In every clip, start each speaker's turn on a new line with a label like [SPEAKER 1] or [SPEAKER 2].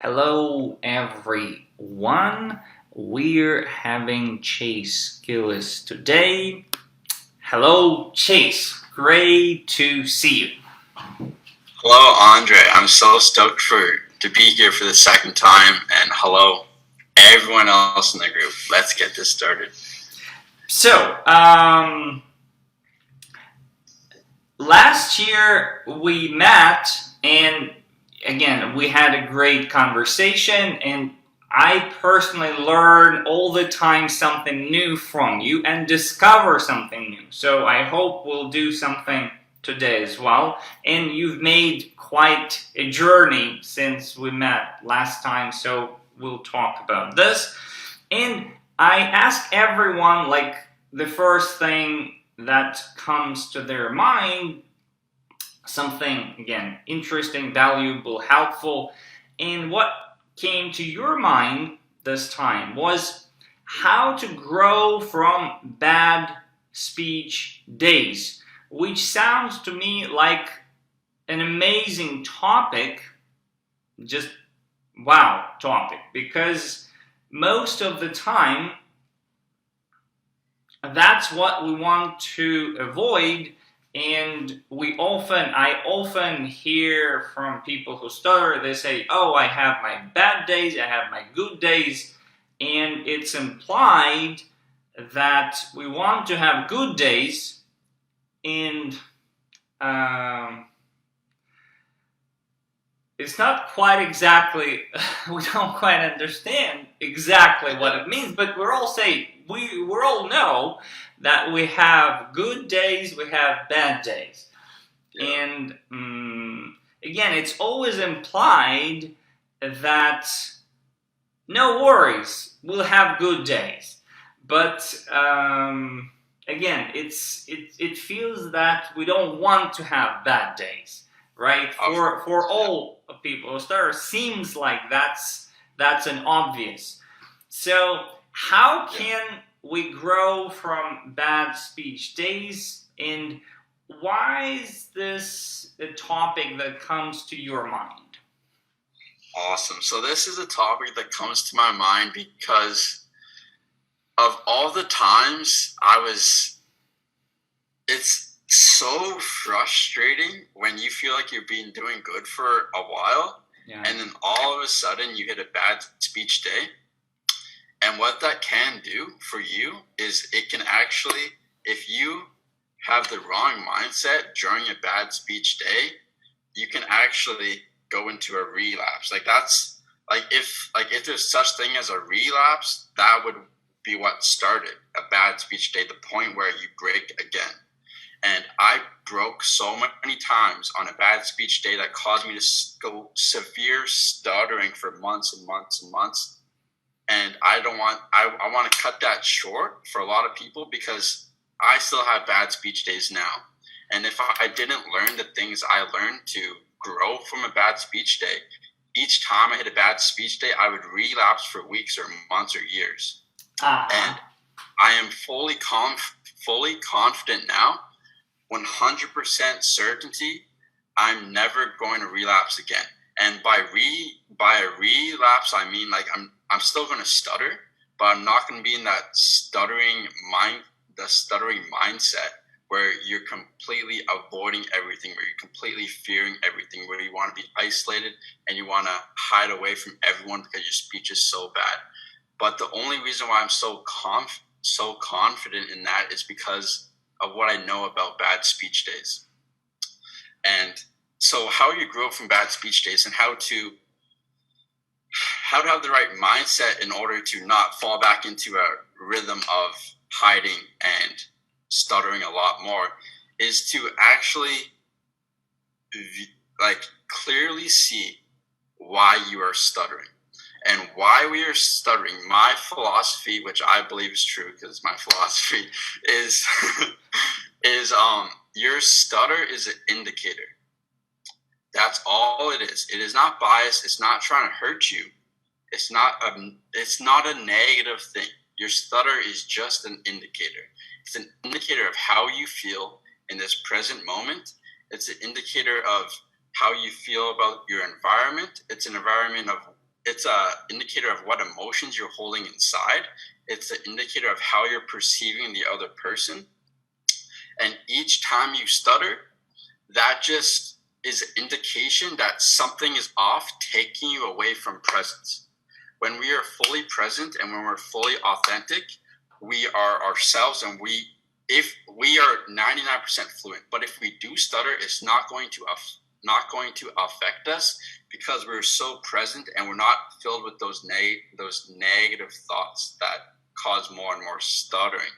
[SPEAKER 1] Hello, everyone. We're having Chase Gillis today. Hello, Chase. Great to see you.
[SPEAKER 2] Hello, Andre. I'm so stoked to be here for the second time, and hello, everyone else in the group. Let's get this started.
[SPEAKER 1] So, last year we met, and again, we had a great conversation, and I personally learn all the time something new from you and discover something new. So I hope we'll do something today as well. And you've made quite a journey since we met last time, so we'll talk about this. And I ask everyone, like, the first thing that comes to their mind, something, again, interesting, valuable, helpful. And what came to your mind this time was how to grow from bad speech days, which sounds to me like an amazing topic, just wow topic, because most of the time that's what we want to avoid. And I often hear from people who stutter, they say, oh, I have my bad days, I have my good days. And it's implied that we want to have good days, and it's not quite exactly, we don't quite understand exactly what it means, but we all know that we have good days, we have bad days.
[SPEAKER 2] Yeah.
[SPEAKER 1] And again, it's always implied that no worries, we'll have good days. But again, it feels that we don't want to have bad days, right? For all people, Star seems like that's an obvious. So how can we grow from bad speech days, and why is this a topic that comes to your mind?
[SPEAKER 2] Awesome. So this is a topic that comes to my mind because of all the times it's so frustrating when you feel like you're doing good for a while, and then all of a sudden you hit a bad speech day. And what that can do for you is it can actually, if you have the wrong mindset during a bad speech day, you can actually go into a relapse. If there's such thing as a relapse, that would be what started a bad speech day, the point where you break again. And I broke so many times on a bad speech day that caused me to go severe stuttering for months and months and months. And I want to cut that short for a lot of people because I still have bad speech days now. And if I didn't learn the things I learned to grow from a bad speech day, each time I hit a bad speech day, I would relapse for weeks or months or years. And I am fully confident now, 100% certainty, I'm never going to relapse again. And by a relapse, I mean like I'm still going to stutter, but I'm not going to be in that stuttering mindset where you're completely avoiding everything, where you're completely fearing everything, where you want to be isolated and you want to hide away from everyone because your speech is so bad. But the only reason why I'm so confident in that is because of what I know about bad speech days. And so how you grow from bad speech days and how to have the right mindset in order to not fall back into a rhythm of hiding and stuttering a lot more is to actually clearly see why you are stuttering. And why we are stuttering, my philosophy, which I believe is true because my philosophy is your stutter is an indicator. That's all it is. It is not biased. It's not trying to hurt you. It's not a negative thing. Your stutter is just an indicator. It's an indicator of how you feel in this present moment. It's an indicator of how you feel about your environment. It's an environment of it's a indicator of what emotions you're holding inside. It's an indicator of how you're perceiving the other person. And each time you stutter, that just is an indication that something is off, taking you away from presence. When we are fully present and when we're fully authentic, we are ourselves, and if we are 99% fluent. But if we do stutter, it's not going to affect us, because we're so present and we're not filled with those negative thoughts that cause more and more stuttering.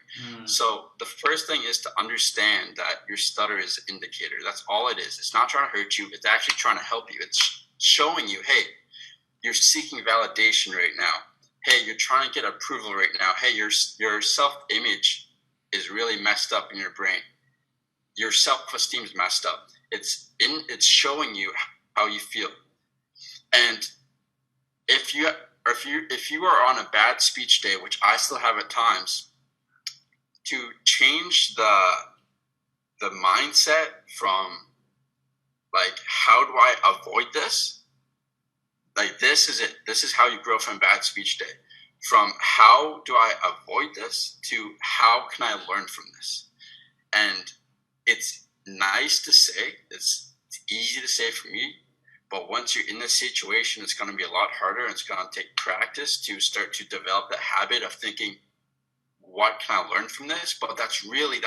[SPEAKER 2] So the first thing is to understand that your stutter is an indicator. That's all it is. It's not trying to hurt you. It's actually trying to help you. It's showing you, hey, you're seeking validation right now. Hey, you're trying to get approval right now. Hey, your self-image is really messed up in your brain. Your self-esteem is messed up. It's showing you how you feel. And if you are on a bad speech day, which I still have at times, to change the mindset from like, how do I avoid this? Like, this is it. This is how you grow from bad speech day. From how do I avoid this to how can I learn from this? And it's nice to say, it's easy to say for me, but once you're in this situation, it's going to be a lot harder, and it's going to take practice to start to develop that habit of thinking, what can I learn from this? But that's really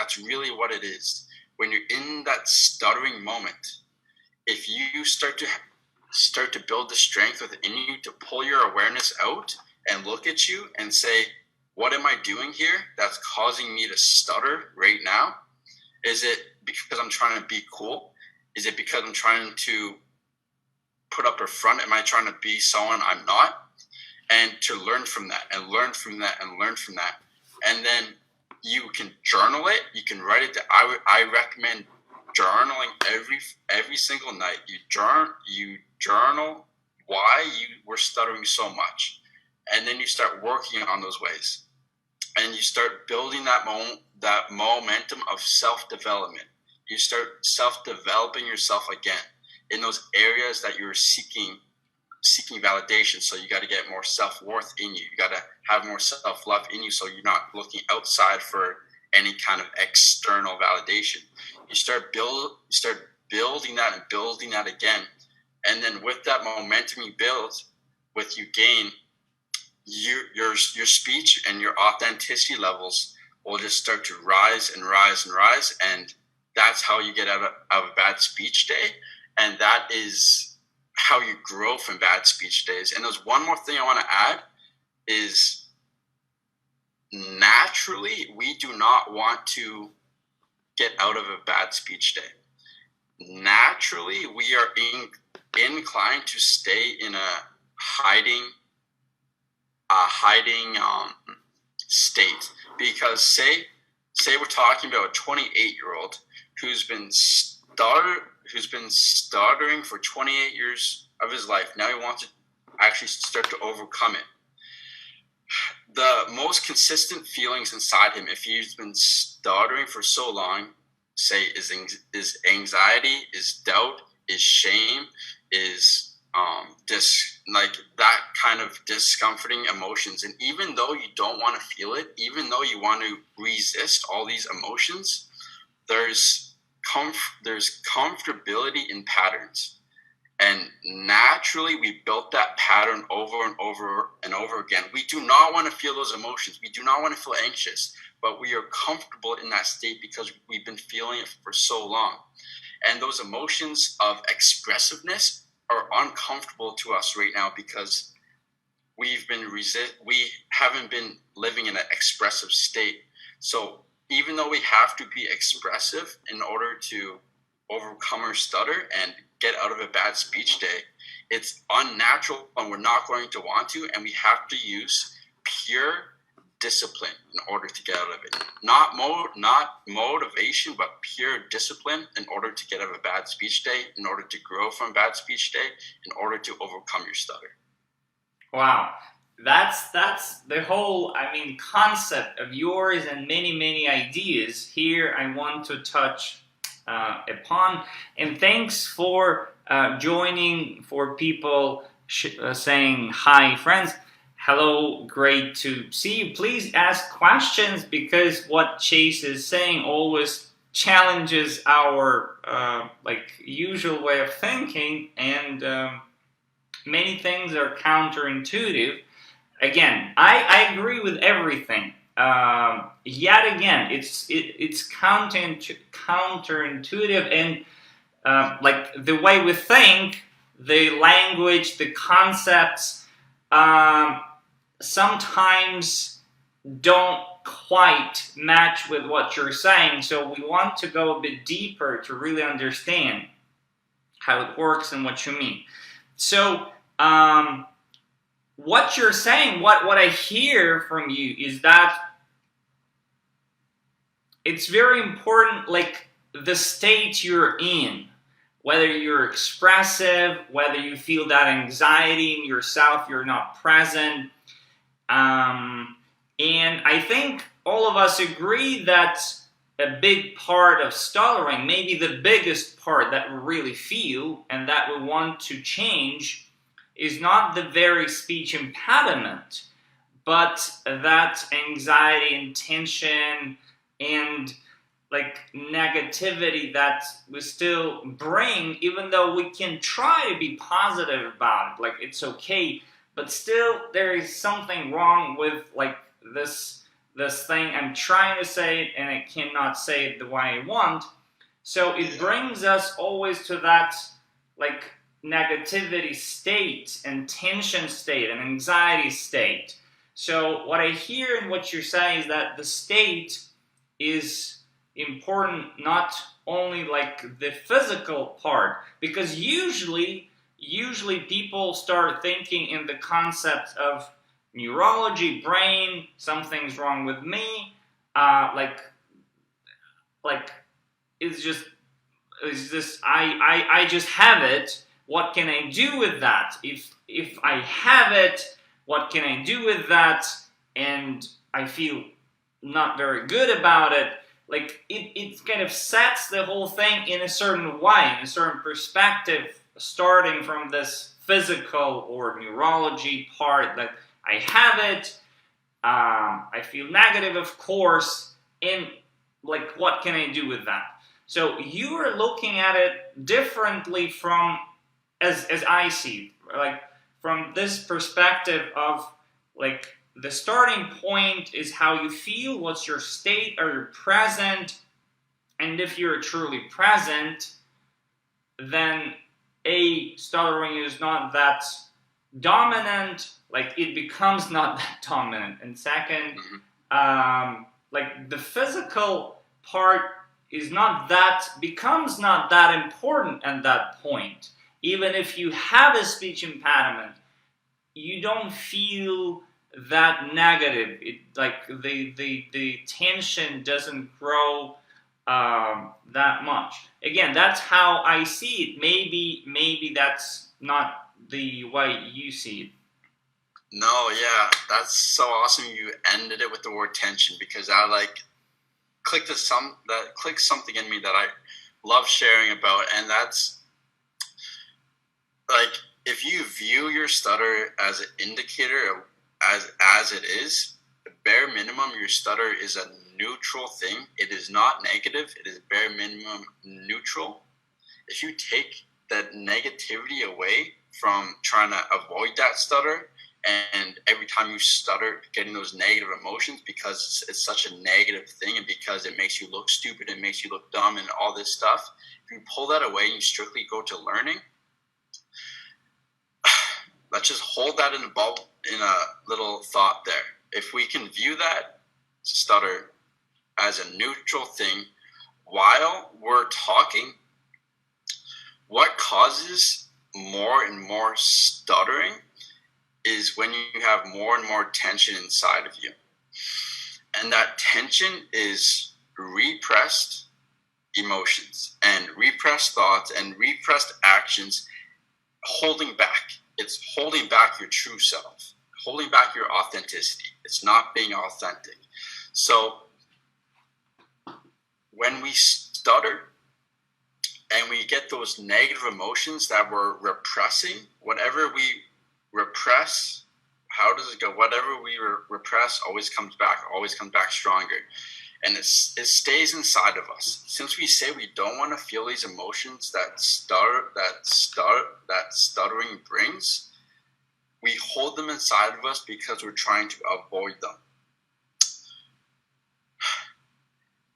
[SPEAKER 2] what it is. When you're in that stuttering moment, if you start to build the strength within you to pull your awareness out and look at you and say, what am I doing here that's causing me to stutter right now? Is it because I'm trying to be cool? Is it because I'm trying to put up a front? Am I trying to be someone I'm not? And to learn from that and learn from that and learn from that. And then you can journal it. You can write it down. I recommend journaling every single night. You journal why you were stuttering so much. And then you start working on those ways. And you start building that momentum of self-development. You start self-developing yourself again in those areas that you're seeking validation. So you got to get more self-worth in you. You got to have more self-love in you, so you're not looking outside for any kind of external validation. You start building that and building that again. And then with that momentum you build, you gain, your speech and your authenticity levels will just start to rise and rise and rise. And that's how you get out of a bad speech day. And that is how you grow from bad speech days. And there's one more thing I want to add is, naturally, we do not want to get out of a bad speech day. Naturally, we are inclined to stay in a hiding state. Because say we're talking about a 28-year-old who's been stuttering for 28 years of his life. Now he wants to actually start to overcome it. The most consistent feelings inside him, if he's been stuttering for so long, say is anxiety, is doubt, is shame, is like that kind of discomforting emotions. And even though you don't want to feel it, even though you want to resist all these emotions, there's comfortability in patterns. And naturally, we built that pattern over and over and over again. We do not want to feel those emotions. We do not want to feel anxious, but we are comfortable in that state because we've been feeling it for so long. And those emotions of expressiveness are uncomfortable to us right now because we haven't been living in an expressive state. So even though we have to be expressive in order to overcome our stutter and get out of a bad speech day, it's unnatural and we're not going to want to, and we have to use pure discipline in order to get out of it. Not motivation, but pure discipline in order to get out of a bad speech day, in order to grow from bad speech day, in order to overcome your stutter.
[SPEAKER 1] Wow. That's the whole, concept of yours and many ideas here I want to touch upon. And thanks for joining, for people saying hi, friends. Hello, great to see you. Please ask questions because what Chase is saying always challenges our usual way of thinking, and many things are counterintuitive. Again, I agree with everything. Yet again, it's counterintuitive, and the way we think, the language, the concepts, sometimes don't quite match with what you're saying. So we want to go a bit deeper to really understand how it works and what you mean. So what you're saying, what I hear from you is that it's very important, like the state you're in, whether you're expressive, whether you feel that anxiety in yourself, you're not present. And I think all of us agree that a big part of stuttering, maybe the biggest part that we really feel and that we want to change, is not the very speech impediment, but that anxiety and tension and like negativity that we still bring, even though we can try to be positive about it, like it's okay, but still there is something wrong with like this thing. I'm trying to say it and I cannot say it the way I want. So it brings us always to that like negativity state and tension state and anxiety state. So what I hear and what you're saying is that the state is important, not only like the physical part, because usually people start thinking in the concept of neurology, brain, something's wrong with me, like it's just I just have it. What can I do with that? If I have it, what can I do with that? And I feel not very good about it. Like it kind of sets the whole thing in a certain way, in a certain perspective, starting from this physical or neurology part that I have it, I feel negative, of course, and like what can I do with that? So you are looking at it differently from as I see it, like from this perspective of like the starting point is how you feel, what's your state, are you present, and if you're truly present, then stuttering is not that dominant, like it becomes not that dominant. And second, like the physical part becomes not that important at that point. Even if you have a speech impediment, you don't feel that negative. It like the tension doesn't grow that much. Again, that's how I see it. Maybe that's not the way you see it.
[SPEAKER 2] No, yeah, that's so awesome. You ended it with the word tension, because I like clicked something in me that I love sharing about, and that's like if you view your stutter as an indicator as it is, bare minimum, your stutter is a neutral thing. It is not negative. It is bare minimum neutral. If you take that negativity away from trying to avoid that stutter, and every time you stutter, getting those negative emotions because it's such a negative thing and because it makes you look stupid, it makes you look dumb and all this stuff, if you pull that away and you strictly go to learning, let's just hold that in a little thought there. If we can view that stutter as a neutral thing while we're talking, what causes more and more stuttering is when you have more and more tension inside of you. And that tension is repressed emotions and repressed thoughts and repressed actions holding back. It's holding back your true self, holding back your authenticity. It's not being authentic. So when we stutter and we get those negative emotions that we're repressing, whatever we repress, how does it go? Whatever we repress always comes back stronger. And it stays inside of us. Since we say we don't want to feel these emotions that stuttering brings, we hold them inside of us because we're trying to avoid them,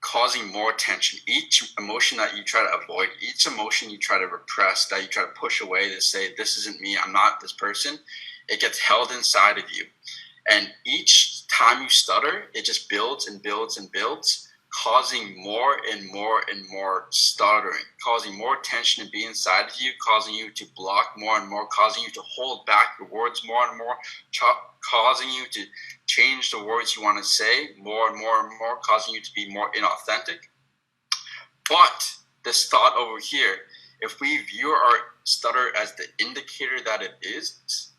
[SPEAKER 2] causing more tension. Each emotion that you try to avoid, each emotion you try to repress, that you try to push away, to say, this isn't me, I'm not this person, it gets held inside of you. And each time you stutter, it just builds and builds and builds, causing more and more and more stuttering, causing more tension to be inside of you, causing you to block more and more, causing you to hold back your words more and more, causing you to change the words you want to say more and more and more, causing you to be more inauthentic. But this thought over here, if we view our stutter as the indicator that it is,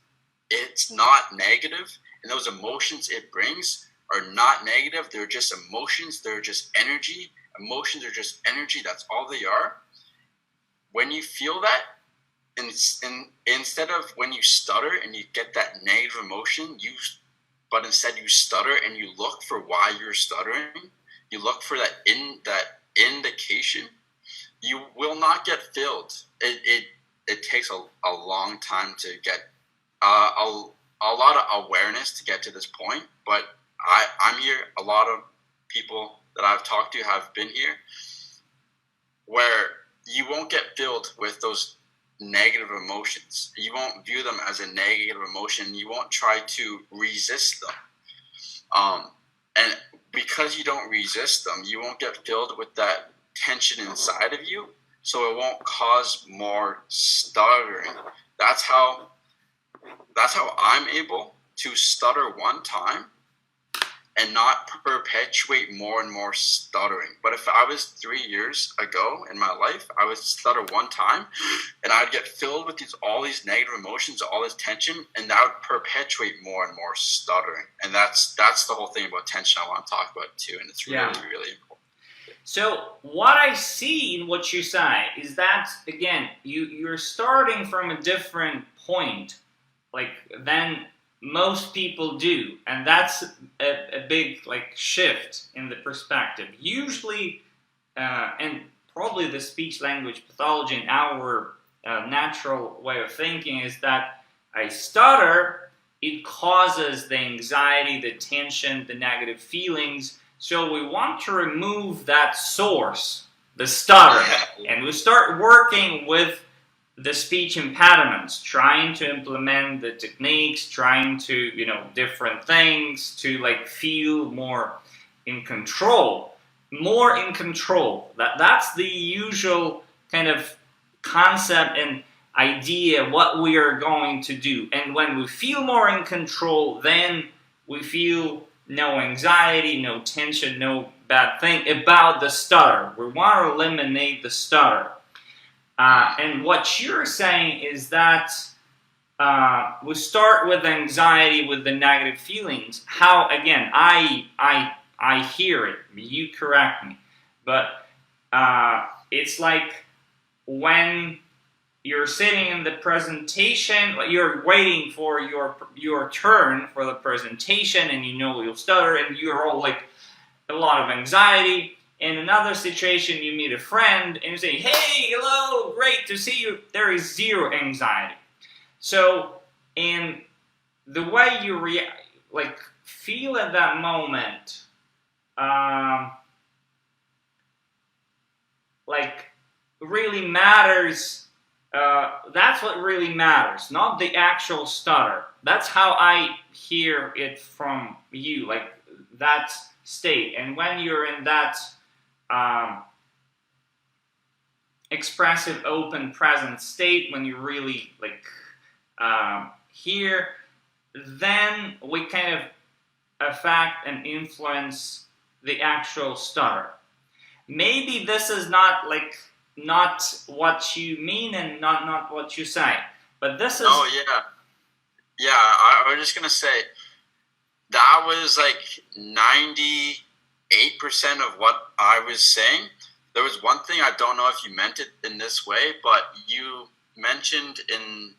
[SPEAKER 2] it's not negative. And those emotions it brings are not negative. They're just emotions. They're just energy. Emotions are just energy. That's all they are. When you feel that, instead of when you stutter and you get that negative emotion, but instead you stutter and you look for why you're stuttering, you look for that indication, you will not get filled. It takes a long time to get a lot of awareness to get to this point, but I'm here. A lot of people that I've talked to have been here, where you won't get filled with those negative emotions. You won't view them as a negative emotion. You won't try to resist them. And because you don't resist them, you won't get filled with that tension inside of you, so it won't cause more stuttering. That's how I'm able to stutter one time and not perpetuate more and more stuttering. But if I was 3 years ago in my life, I would stutter one time and I'd get filled with all these negative emotions, all this tension, and that would perpetuate more and more stuttering. And that's the whole thing about tension I want to talk about too, and it's really, really important.
[SPEAKER 1] So what I see in what you say is that, again, you're starting from a different point than most people do, and that's a big shift in the perspective. Usually, and probably the speech language pathology in our natural way of thinking is that I stutter, it causes the anxiety, the tension, the negative feelings. So we want to remove that source, the stutter, and we start working with the speech impediments, trying to implement the techniques, trying to, different things to feel more in control. More in control. That's the usual kind of concept and idea what we are going to do. And when we feel more in control, then we feel no anxiety, no tension, no bad thing about the stutter. We want to eliminate the stutter. And what you're saying is that we start with anxiety, with the negative feelings. How, again, I hear it. You correct me. But it's like when you're sitting in the presentation, you're waiting for your turn for the presentation, and you'll stutter, and you're all a lot of anxiety. In another situation, you meet a friend and you say, hey, hello, great to see you. There is zero anxiety. So, in the way you feel at that moment, really matters. That's what really matters, not the actual stutter. That's how I hear it from you, that state. And when you're in that expressive, open, present state, when you really hear, then we kind of affect and influence the actual stutter. Maybe this is not what you mean and not what you say, but this is.
[SPEAKER 2] Oh yeah. I was just gonna say that was 98% of what I was saying. There was one thing, I don't know if you meant it in this way, but you mentioned in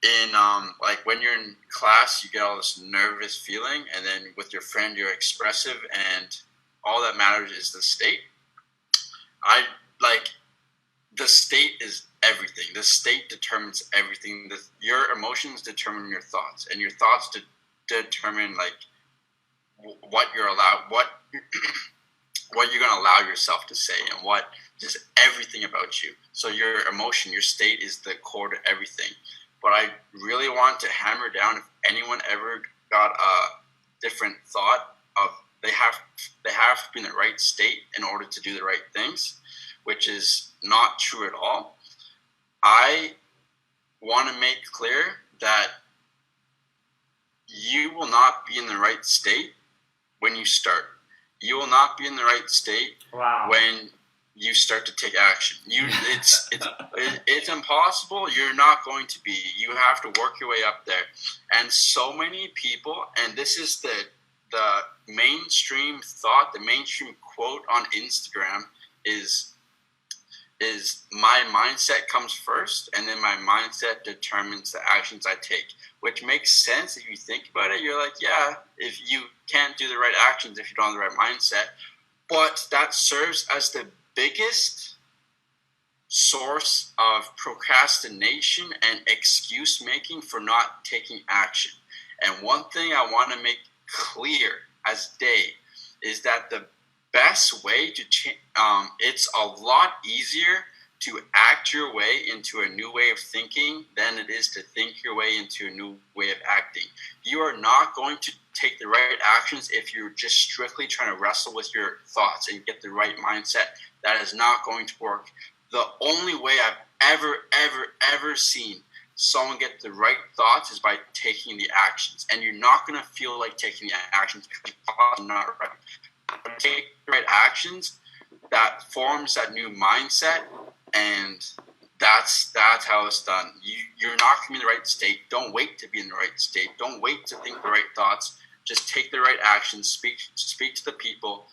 [SPEAKER 2] in like when you're in class, you get all this nervous feeling, and then with your friend, you're expressive, and all that matters is the state. The state is everything. The state determines everything. Your emotions determine your thoughts, and your thoughts determine like what you're allowed, what you're going to allow yourself to say, and what just everything about you. So your emotion, your state is the core to everything. But I really want to hammer down, if anyone ever got a different thought of they have to be in the right state in order to do the right things, which is not true at all. I want to make clear that you will not be in the right state when you start. You will not be in the right state when you start to take action. It's impossible. You're not going to be. You have to work your way up there. And so many people, and this is the mainstream thought, the mainstream quote on Instagram is my mindset comes first, and then my mindset determines the actions I take, which makes sense if you think about it. You're like, yeah, if you can't do the right actions if you don't have the right mindset, but that serves as the biggest source of procrastination and excuse making for not taking action. And one thing I want to make clear as day is that the best way to change, it's a lot easier to act your way into a new way of thinking than it is to think your way into a new way of acting. You are not going to take the right actions if you're just strictly trying to wrestle with your thoughts and get the right mindset. That is not going to work. The only way I've ever seen someone get the right thoughts is by taking the actions. And you're not going to feel like taking the actions because you're not right. Take the right actions, that forms that new mindset, and that's how it's done. You're not going to be in the right state. Don't wait to be in the right state. Don't wait to think the right thoughts. Just take the right actions, speak to the people,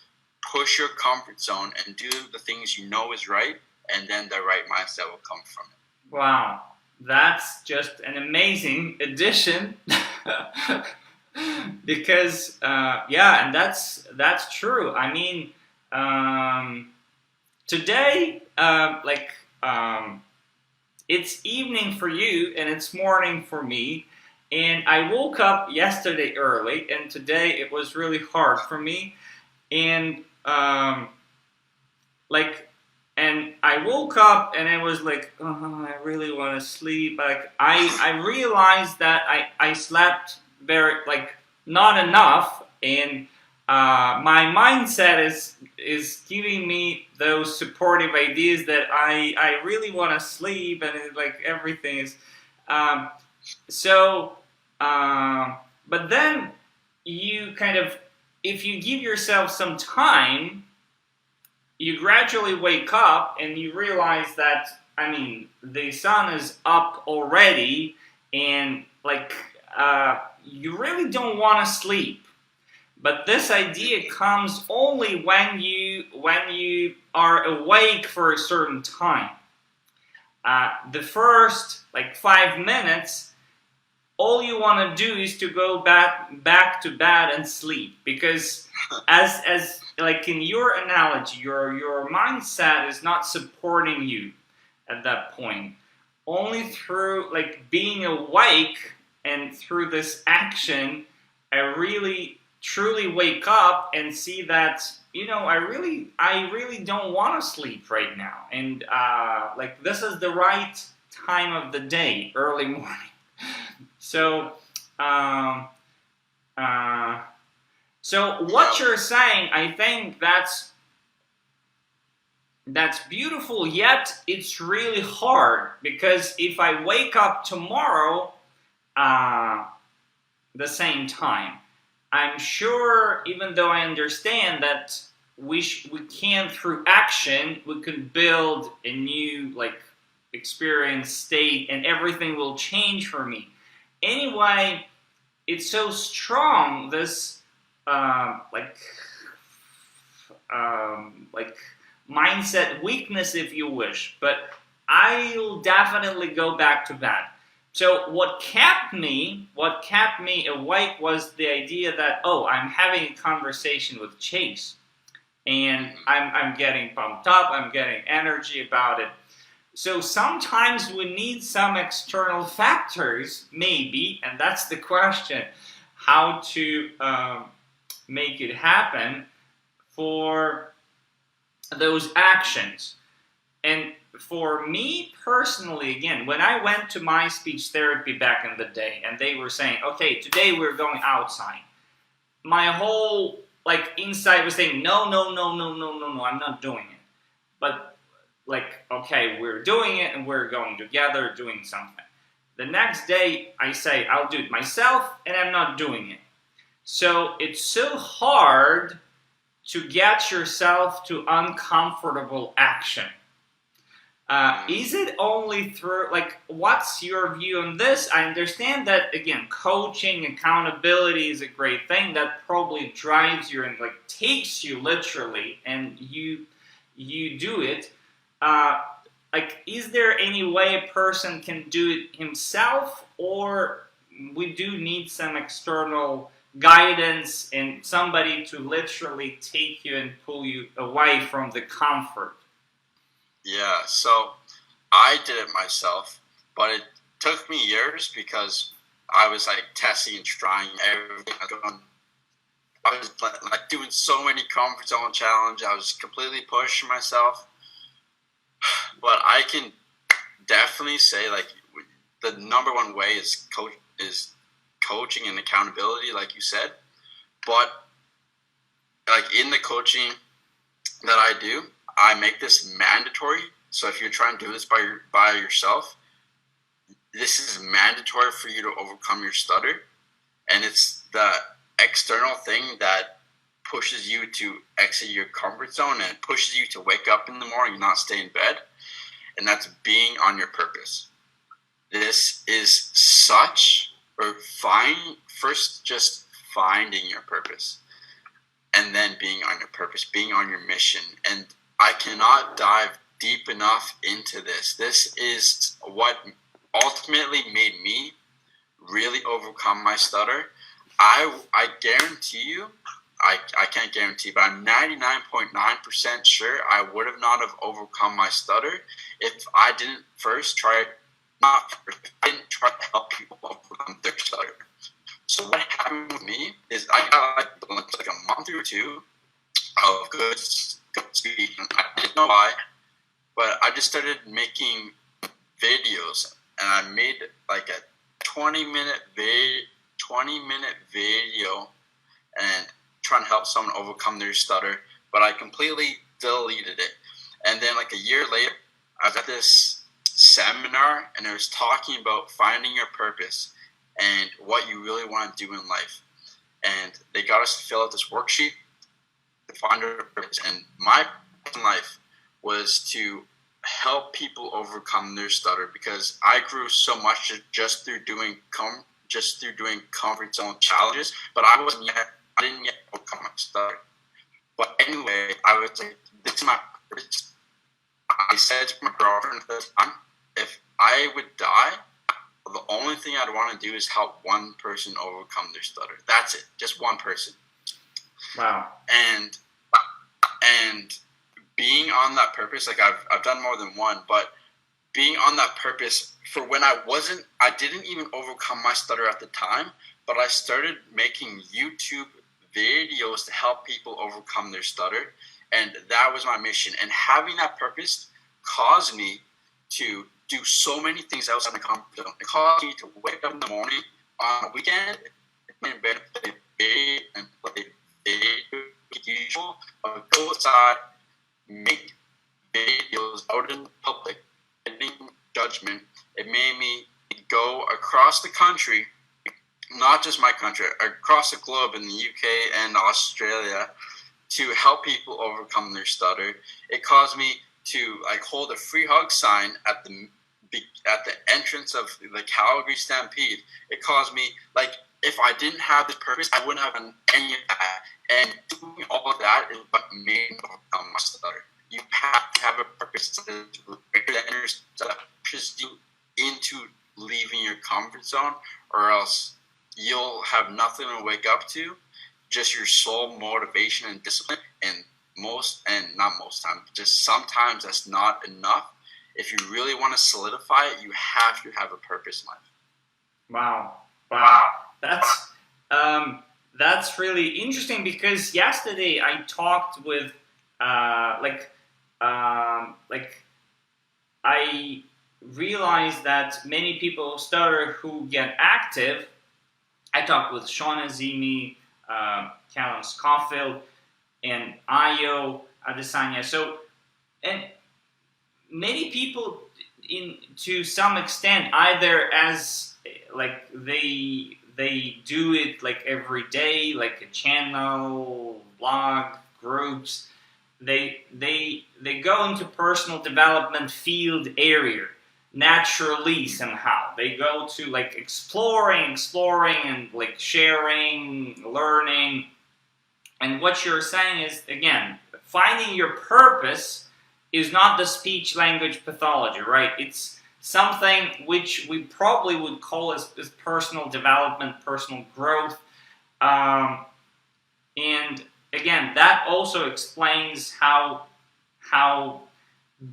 [SPEAKER 2] push your comfort zone, and do the things you know is right, and then the right mindset will come from it.
[SPEAKER 1] Wow, that's just an amazing addition. Because and that's true. I mean, today, it's evening for you and it's morning for me. And I woke up yesterday early, and today it was really hard for me. And and I woke up and it was like, oh, I really want to sleep. Like I realized that I slept very not enough, and my mindset is giving me those supportive ideas that I really want to sleep, and everything is but then you kind of, if you give yourself some time, you gradually wake up and you realize that, I mean, the sun is up already, and you really don't want to sleep. But this idea comes only when you are awake for a certain time. The first 5 minutes, all you want to do is to go back to bed and sleep, because as in your analogy, your mindset is not supporting you at that point. Only through being awake and through this action, I really truly wake up and see that, I really don't want to sleep right now, and this is the right time of the day, early morning. So what you're saying, I think that's beautiful, yet it's really hard, because if I wake up tomorrow the same time, I'm sure, even though I understand that we can, through action, we could build a new experience state, and everything will change for me. Anyway, it's so strong, this mindset weakness, if you wish, but I'll definitely go back to that. So what kept me awake was the idea that, oh, I'm having a conversation with Chase, and I'm getting pumped up, I'm getting energy about it. So sometimes we need some external factors, maybe, and that's the question, how to make it happen for those actions. And for me personally, again, when I went to my speech therapy back in the day and they were saying, okay, today we're going outside, my whole inside was saying, no, no, no, no, no, no, no, I'm not doing it. But okay, we're doing it and we're going together doing something. The next day I say, I'll do it myself and I'm not doing it. So it's so hard to get yourself to uncomfortable action. Is it only through, what's your view on this? I understand that, again, coaching, accountability is a great thing that probably drives you and takes you literally, and you do it. Is there any way a person can do it himself, or we do need some external guidance and somebody to literally take you and pull you away from the comfort?
[SPEAKER 2] Yeah, so I did it myself, but it took me years because I was testing and trying everything. I was doing so many comfort zone challenges. I was completely pushing myself. But I can definitely say the number one way is coaching and accountability, like you said. But in the coaching that I do, I make this mandatory. So if you're trying to do this by yourself, this is mandatory for you to overcome your stutter. And it's the external thing that pushes you to exit your comfort zone and pushes you to wake up in the morning and not stay in bed. And that's being on your purpose. This is first just finding your purpose, and then being on your purpose, being on your mission. And I cannot dive deep enough into this. This is what ultimately made me really overcome my stutter. I guarantee you, I can't guarantee, but I'm 99.9% sure I would have not have overcome my stutter if I didn't I didn't try to help people overcome their stutter. So what happened with me is I got a month or two of good speech. I didn't know why, but I just started making videos, and I made a 20-minute video and trying to help someone overcome their stutter, but I completely deleted it. And then a year later, I was at this seminar, and it was talking about finding your purpose and what you really want to do in life. And they got us to fill out this worksheet to find our purpose. And my purpose in life was to help people overcome their stutter, because I grew so much just through doing comfort zone challenges, but I didn't yet overcome my stutter. But anyway, I was this is my purpose. I said to my girlfriend at the time, if I would die, the only thing I'd want to do is help one person overcome their stutter. That's it, just one person.
[SPEAKER 1] Wow.
[SPEAKER 2] And being on that purpose, I've done more than one, but being on that purpose for when I didn't even overcome my stutter at the time, but I started making YouTube videos to help people overcome their stutter, and that was my mission. And having that purpose caused me to do so many things outside my comfort zone. It caused me to wake up in the morning on a weekend, in bed, play usual, go outside, make videos out in public, getting judgment. It made me go across the country, not just my country, across the globe in the UK and Australia, to help people overcome their stutter. It caused me to hold a free hug sign at the entrance of the Calgary Stampede. It caused me if I didn't have this purpose, I wouldn't have done any of that. And doing all of that is what made me overcome my stutter. You have to have a purpose that pushes you into leaving your comfort zone, or else you'll have nothing to wake up to, just your sole motivation and discipline. And not most times, just sometimes that's not enough. If you really want to solidify it, you have to have a purpose in life.
[SPEAKER 1] Wow. That's really interesting, because yesterday I talked with I realized that many people stutter who get active. I talked with Sean Azimi, Callum Scofield, and Ayo Adesanya. So, and many people, to some extent, either as like they do it like every day, like a channel, blog, groups. They go into personal development field area naturally somehow. They go to like exploring and like sharing, learning. And what you're saying is, again, finding your purpose is not the speech language pathology, right? It's something which we probably would call as personal development, personal growth. And again, that also explains how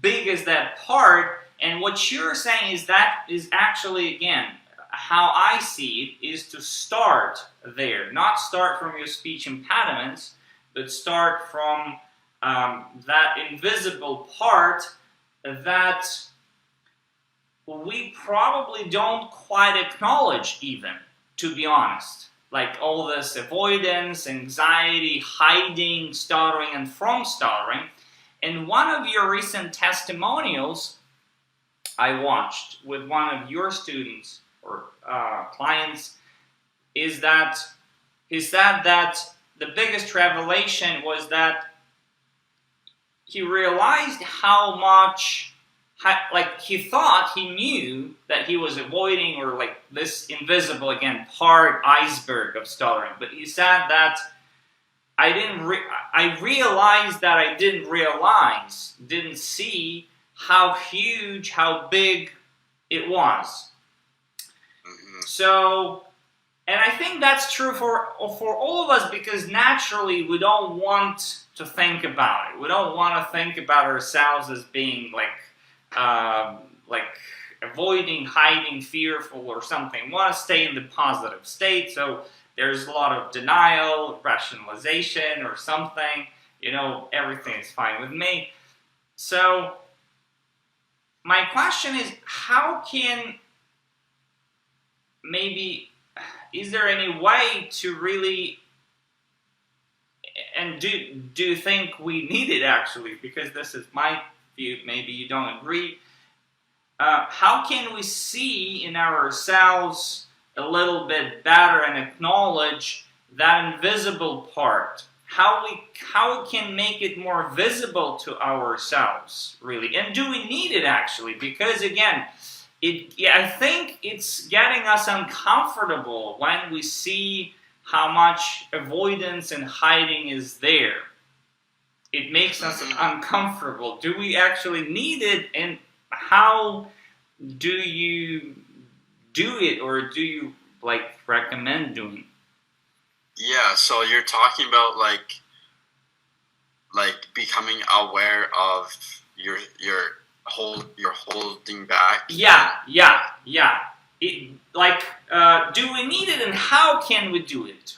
[SPEAKER 1] big is that part. And what you're saying is that is actually, again, how I see it is to start there. Not start from your speech impediments, but start from that invisible part that we probably don't quite acknowledge even, to be honest. Like all this avoidance, anxiety, hiding, stuttering, and from stuttering. And one of your recent testimonials I watched with one of your students or clients is that he said that the biggest revelation was that he realized how much, like he thought he knew that he was avoiding, or like this invisible, again, part, iceberg of stuttering. But he said that I realized that I didn't see how huge, how big it was. So, and I think that's true for all of us, because naturally we don't want to think about it. We don't want to think about ourselves as being like avoiding, hiding, fearful or something. We want to stay in the positive state. So there's a lot of denial, rationalization or something. Everything is fine with me. So my question is, how can is there any way to really, and do you think we need it actually, because this is my view, maybe you don't agree, how can we see in ourselves a little bit better and acknowledge that invisible part? How we can make it more visible to ourselves, really? And do we need it actually? Because again, I think it's getting us uncomfortable when we see how much avoidance and hiding is there. It makes us uncomfortable. Do we actually need it? And how do you do it, or do you recommend doing it?
[SPEAKER 2] Yeah, so you're talking about like becoming aware of your holding back.
[SPEAKER 1] Yeah. Do we need it, and how can we do it?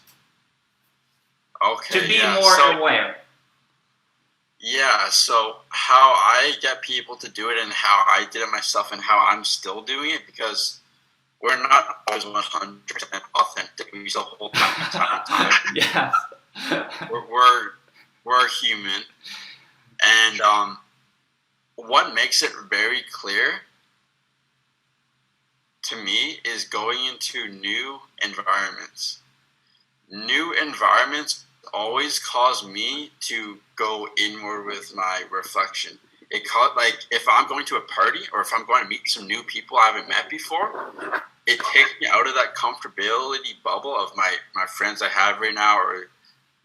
[SPEAKER 2] Okay.
[SPEAKER 1] To be more aware.
[SPEAKER 2] Yeah, so how I get people to do it, and how I did it myself, and how I'm still doing it, because we're not always 100% authentic. We still hold time.
[SPEAKER 1] Yeah.
[SPEAKER 2] We're human, and what makes it very clear to me is going into new environments. New environments always cause me to go inward with my reflection. If I'm going to a party, or if I'm going to meet some new people I haven't met before, it takes me out of that comfortability bubble of my friends I have right now, or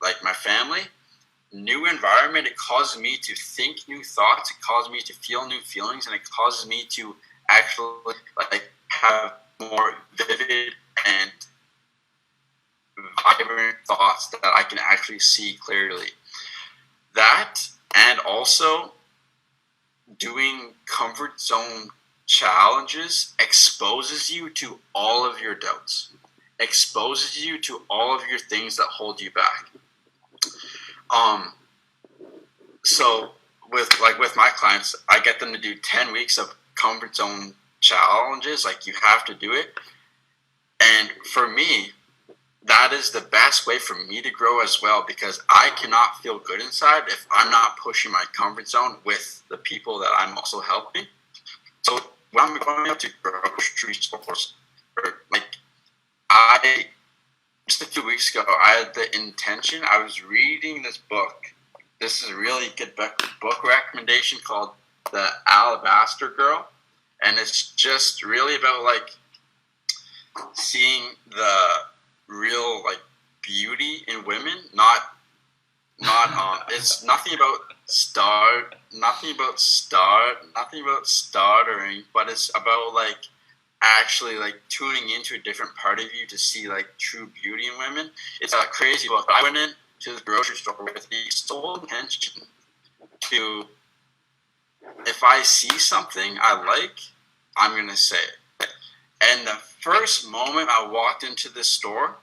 [SPEAKER 2] like my family. New environment, it causes me to think new thoughts, it causes me to feel new feelings, and it causes me to actually have more vivid and vibrant thoughts that I can actually see clearly. That, and also doing comfort zone challenges exposes you to all of your doubts, exposes you to all of your things that hold you back. So with my clients, I get them to do 10 weeks of comfort zone challenges. Like, you have to do it. And for me, that is the best way for me to grow as well, because I cannot feel good inside if I'm not pushing my comfort zone with the people that I'm also helping. So when I'm going up to grocery stores, just a few weeks ago, I had the intention, I was reading this book. This is a really good book recommendation called The Alabaster Girl. And it's just really about, like, seeing the real, like, beauty in women, not it's nothing about stuttering, but it's about, like, actually, like, tuning into a different part of you to see, like, true beauty in women. It's a crazy book. I went into the grocery store with the sole intention to, if I see something I like, I'm going to say it. And the first moment I walked into this store,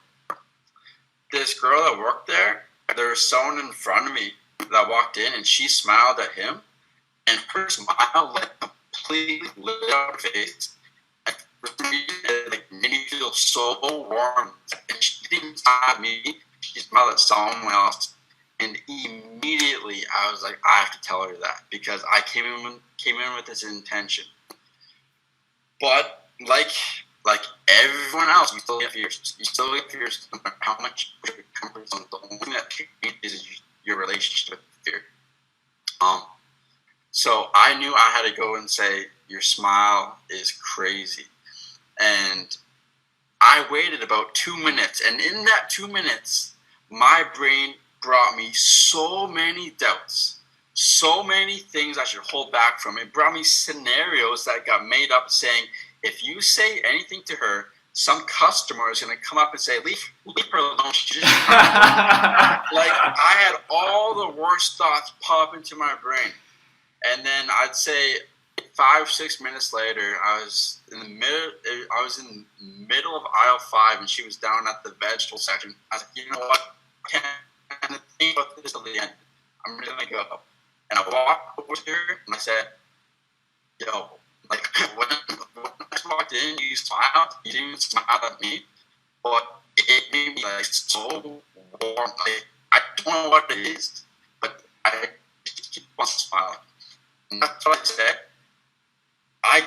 [SPEAKER 2] this girl that worked there was someone in front of me that walked in, and she smiled at him, and her smile, like, completely lit up her face. And for me, it, like, made me feel so warm. And she didn't smile at me, she smiled at someone else. And immediately I was like, I have to tell her that, because I came in with this intention. But like everyone else, you still get fears. You still get fears no matter how much your comfort zone. The only thing that changes is your relationship with fear. So I knew I had to go and say, your smile is crazy. And I waited about 2 minutes. And in that 2 minutes, my brain brought me so many doubts, so many things I should hold back from. It brought me scenarios that got made up saying, if you say anything to her, some customer is going to come up and say, leave her alone. She's just like, I had all the worst thoughts pop into my brain. And then I'd say 5-6 minutes later, I was in the middle of aisle 5, and she was down at the vegetable section. I was like, you know what? I can't think about this till the end. I'm really going to go. And I walked over to her, and I said, yo, like, when I walked in, you smiled. You didn't even smile at me, but it made me, like, so warm. Like, I don't know what it is, but I just keep on smiling. And that's what I said. I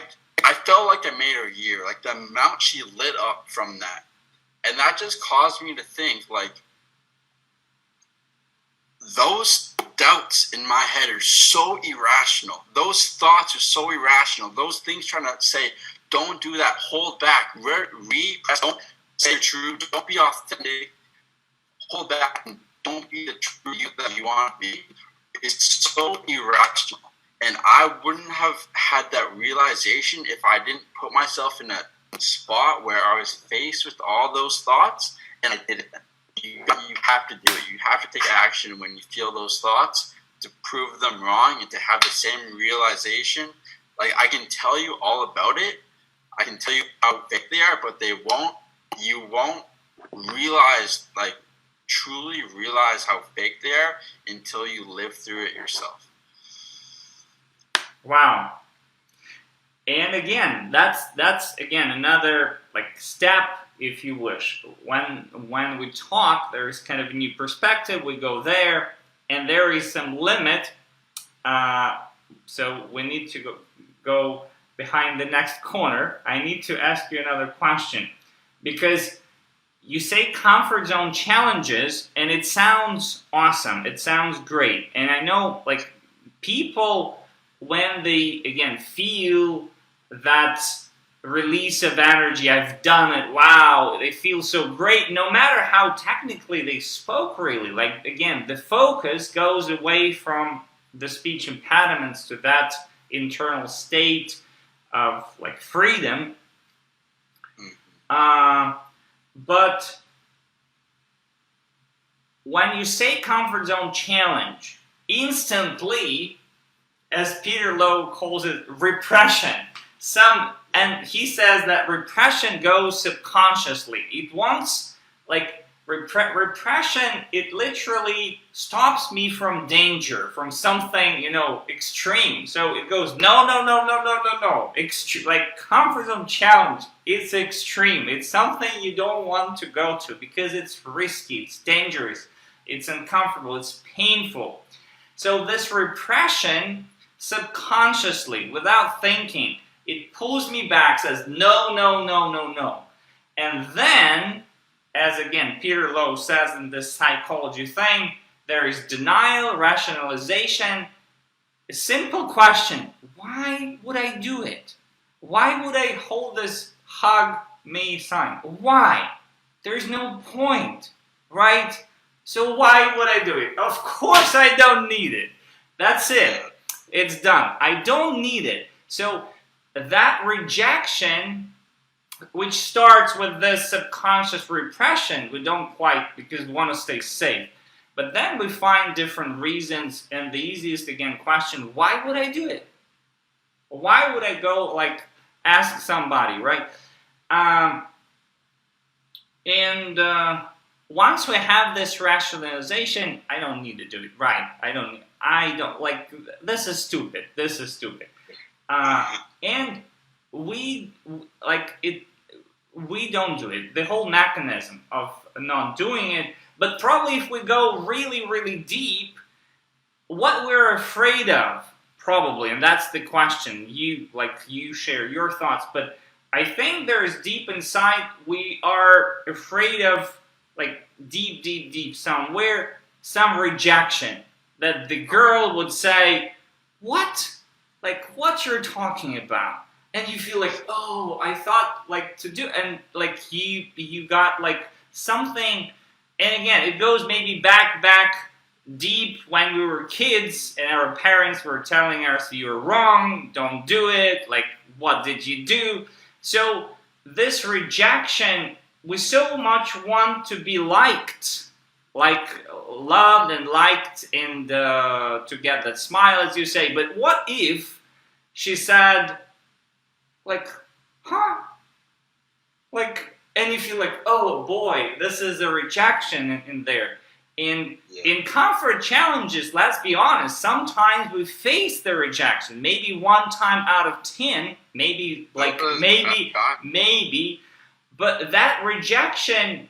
[SPEAKER 2] felt like I made her year. Like, the amount she lit up from that. And that just caused me to think, like, those doubts in my head are so irrational. Those thoughts are so irrational. Those things trying to say, don't do that, hold back, repress, don't say the truth, don't be authentic, hold back, and don't be the true you that you want to be. It's so irrational. And I wouldn't have had that realization if I didn't put myself in a spot where I was faced with all those thoughts, and I did it. You have to do it. You have to take action when you feel those thoughts to prove them wrong and to have the same realization. Like, I can tell you all about it. I can tell you how fake they are, but you won't realize, like, truly realize how fake they are until you live through it yourself.
[SPEAKER 1] Wow. And again, that's again another, like, step, if you wish. When we talk, there is kind of a new perspective. We go there, and there is some limit. So we need to go behind the next corner. I need to ask you another question, because you say comfort zone challenges, and it sounds awesome. It sounds great, and I know, like, people, when they again feel that release of energy, I've done it, wow, they feel so great, no matter how technically they spoke, really. Like, again, the focus goes away from the speech impediments to that internal state of, like, freedom. But when you say comfort zone challenge, instantly, as Peter Lowe calls it, repression. And he says that repression goes subconsciously. It wants, like, repression, it literally stops me from danger, from something, extreme. So it goes, no. Like, comfort zone challenge, it's extreme. It's something you don't want to go to because it's risky, it's dangerous, it's uncomfortable, it's painful. So this repression, subconsciously, without thinking, it pulls me back, says, no. And then, as again Peter Lowe says in this psychology thing, there is denial, rationalization. A simple question: why would I do it? Why would I hold this hug me sign? Why? There's no point, right? So why would I do it? Of course I don't need it. That's it. It's done. I don't need it. So that rejection, which starts with this subconscious repression, we don't quite, because we want to stay safe. But then we find different reasons, and the easiest, again, question, why would I do it? Why would I go, like, ask somebody, right? Once we have this rationalization, I don't need to do it, right? I don't, like, this is stupid. And we don't do it. The whole mechanism of not doing it. But probably if we go really, really deep, what we're afraid of, probably, and that's the question. You share your thoughts, but I think there is deep inside, we are afraid of, like, deep somewhere, some rejection. That the girl would say, what? Like, what you're talking about? And you feel like, oh, I thought, like, to do, and, like, you got, like, something, and again, it goes maybe back deep when we were kids, and our parents were telling us, you're wrong, don't do it, like, what did you do? So, this rejection, we so much want to be liked, like, loved and liked, and to get that smile, as you say. But what if she said, like, huh? Like, and you feel like, oh boy, this is a rejection in there. In comfort challenges, let's be honest, sometimes we face the rejection. Maybe 1 time out of 10, maybe, but that rejection,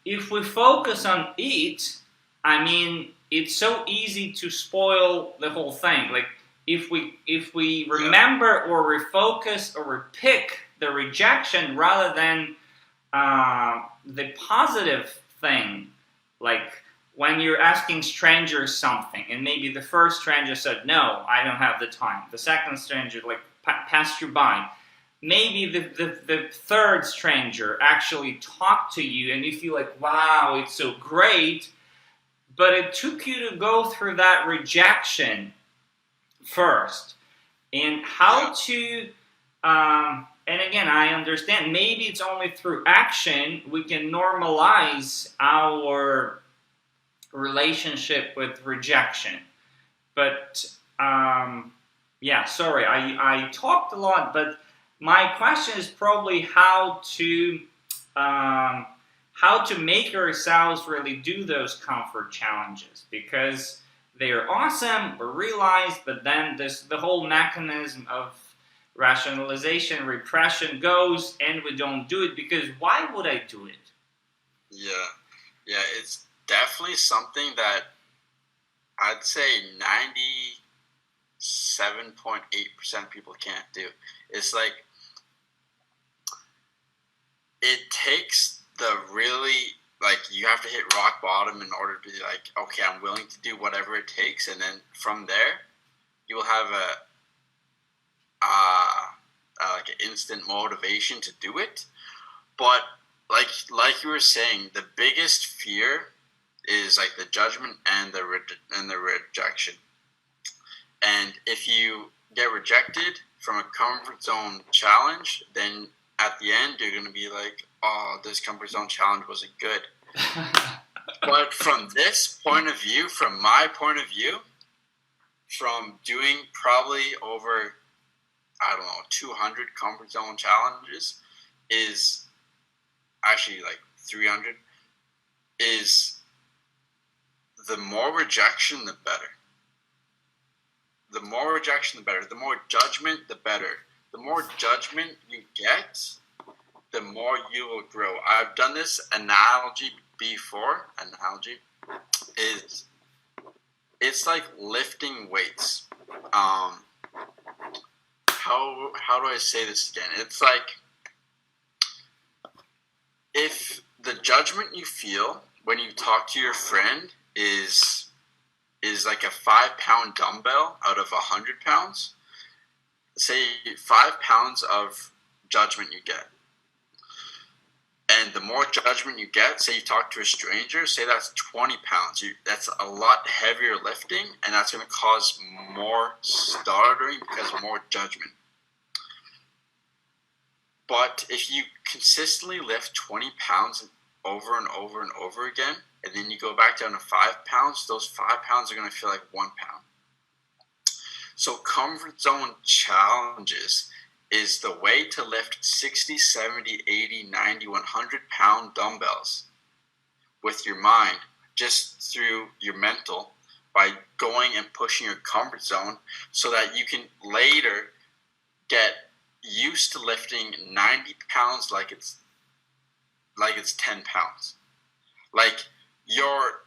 [SPEAKER 1] if we focus on it, I mean, it's so easy to spoil the whole thing. Like, if we remember or refocus or repick the rejection rather than the positive thing, like when you're asking strangers something, and maybe the first stranger said, no, I don't have the time. The second stranger, like, passed you by. Maybe the third stranger actually talked to you and you feel like, wow, it's so great, but it took you to go through that rejection first. And how to, and again, I understand, maybe it's only through action we can normalize our relationship with rejection. But, sorry, I talked a lot, but my question is probably how to make ourselves really do those comfort challenges, because they are awesome, we realize, but then the whole mechanism of rationalization, repression goes, and we don't do it because why would I do it?
[SPEAKER 2] Yeah, it's definitely something that I'd say 97.8% of people can't do. It's like, it takes the really, like, you have to hit rock bottom in order to be like, okay, I'm willing to do whatever it takes, and then from there, you will have like an instant motivation to do it. But like you were saying, the biggest fear is like the judgment and the rejection. And if you get rejected from a comfort zone challenge, then at the end, you're going to be like, oh, this comfort zone challenge wasn't good. But from this point of view, from my point of view, from doing probably over, 200 comfort zone challenges, is actually like 300, is the more rejection, the better. The more rejection, the better. The more judgment, the better. The more judgment you get, the more you will grow. I've done this analogy before. It's like lifting weights. How do I say this again? It's like if the judgment you feel when you talk to your friend is like a 5-pound dumbbell out of 100 pounds, say 5 pounds of judgment you get. And the more judgment you get, say you talk to a stranger, say that's 20 pounds. That's a lot heavier lifting, and that's going to cause more stuttering because of more judgment. But if you consistently lift 20 pounds over and over and over again, and then you go back down to 5 pounds, those 5 pounds are going to feel like 1 pound. So comfort zone challenges is the way to lift 60, 70, 80, 90, 100 pound dumbbells with your mind, just through your mental, by going and pushing your comfort zone so that you can later get used to lifting 90 pounds like it's 10 pounds. Like your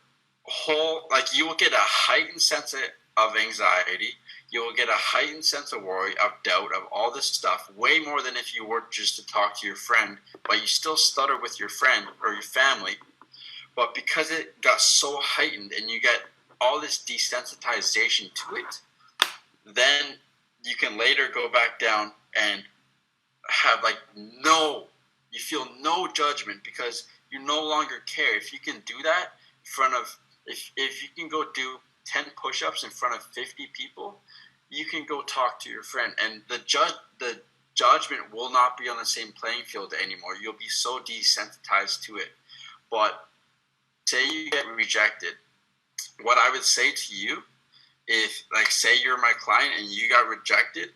[SPEAKER 2] whole, like you will get a heightened sense of anxiety. You will get a heightened sense of worry, of doubt, of all this stuff, way more than if you were just to talk to your friend, but you still stutter with your friend or your family. But because it got so heightened and you get all this desensitization to it, then you can later go back down and have you feel no judgment because you no longer care. If you can do that in front of, if you can go do 10 push-ups in front of 50 people, you can go talk to your friend, and the judgment will not be on the same playing field anymore. You'll be so desensitized to it. But say you get rejected, what I would say to you, if say you're my client and you got rejected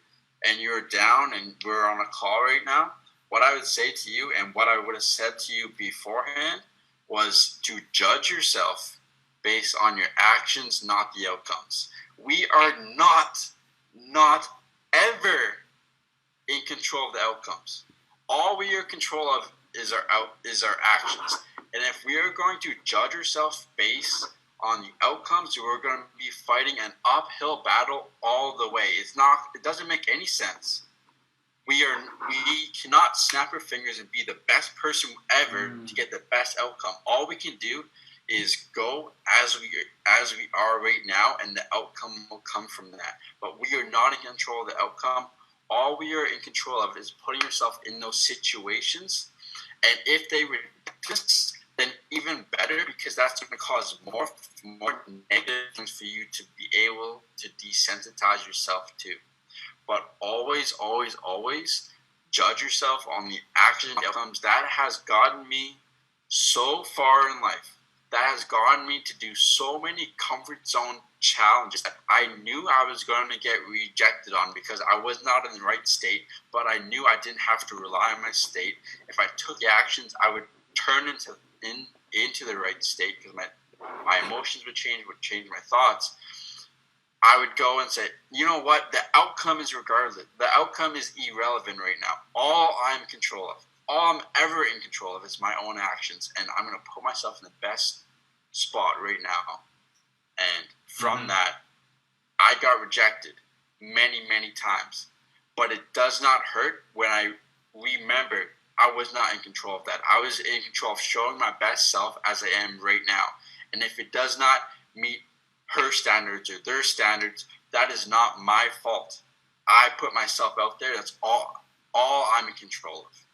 [SPEAKER 2] and you're down and we're on a call right now, what I would say to you and what I would have said to you beforehand was to judge yourself based on your actions, not the outcomes. We are not ever in control of the outcomes. All we are in control of is our actions. And if we are going to judge ourselves based on the outcomes, we're going to be fighting an uphill battle all the way. It doesn't make any sense. We cannot snap our fingers and be the best person ever to get the best outcome. All we can do is go as we are right now, and the outcome will come from that. But we are not in control of the outcome. All we are in control of is putting yourself in those situations. And if they reject us, then even better, because that's going to cause more negative things for you to be able to desensitize yourself to. But always, always, always judge yourself on the actions and outcomes. That has gotten me so far in life. That has gotten me to do so many comfort zone challenges that I knew I was going to get rejected on because I was not in the right state, but I knew I didn't have to rely on my state. If I took the actions, I would turn into the right state because my emotions would change my thoughts. I would go and say, you know what, the outcome is regardless. The outcome is irrelevant right now. All I'm in control of, all I'm ever in control of is my own actions, and I'm going to put myself in the best spot right now. And from that, I got rejected many, many times. But it does not hurt when I remember I was not in control of that. I was in control of showing my best self as I am right now. And if it does not meet her standards or their standards, that is not my fault. I put myself out there. That's all I'm in control of.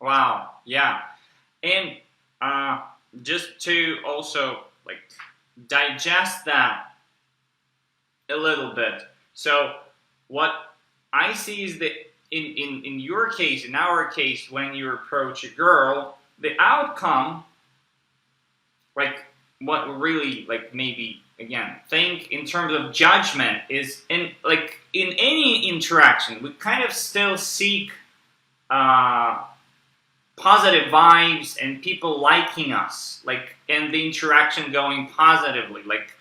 [SPEAKER 1] Wow. Yeah. And just to also digest that a little bit. So what I see is that in your case, in our case, when you approach a girl, the outcome, like what we really like maybe again think in terms of judgment is in any interaction, we kind of still seek positive vibes and people liking us, like, and the interaction going positively, like,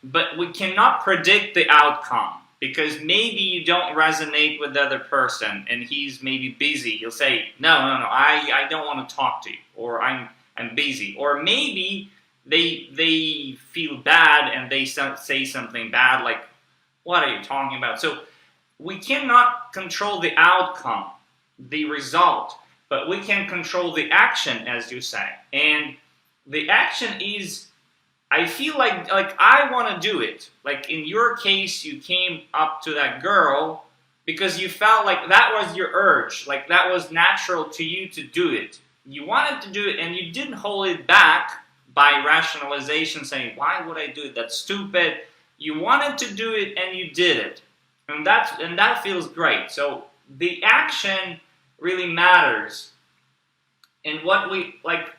[SPEAKER 1] but we cannot predict the outcome because maybe you don't resonate with the other person and he's maybe busy. He'll say, no, I don't want to talk to you, or I'm busy, or maybe they feel bad and they say something bad, like, what are you talking about? So we cannot control the outcome, the result, but we can control the action, as you say. And the action is, I feel like I want to do it. Like in your case, you came up to that girl because you felt like that was your urge, like that was natural to you to do it. You wanted to do it and you didn't hold it back by rationalization saying, why would I do it? That's stupid. You wanted to do it and you did it. And that feels great. So the action really matters. And what we like,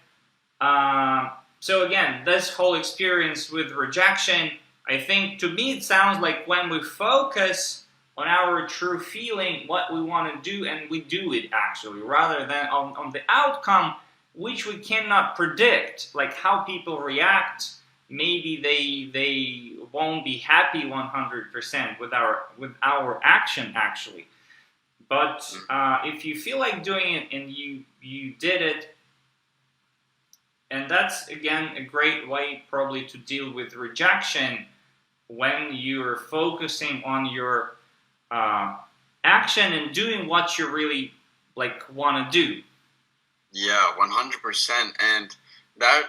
[SPEAKER 1] so again, this whole experience with rejection, I think to me it sounds like when we focus on our true feeling, what we want to do, and we do it actually, rather than on the outcome, which we cannot predict, like how people react. Maybe they won't be happy 100% with our action actually. But if you feel like doing it and you did it, and that's again a great way probably to deal with rejection when you're focusing on your action and doing what you really like want to do.
[SPEAKER 2] Yeah, 100%. And that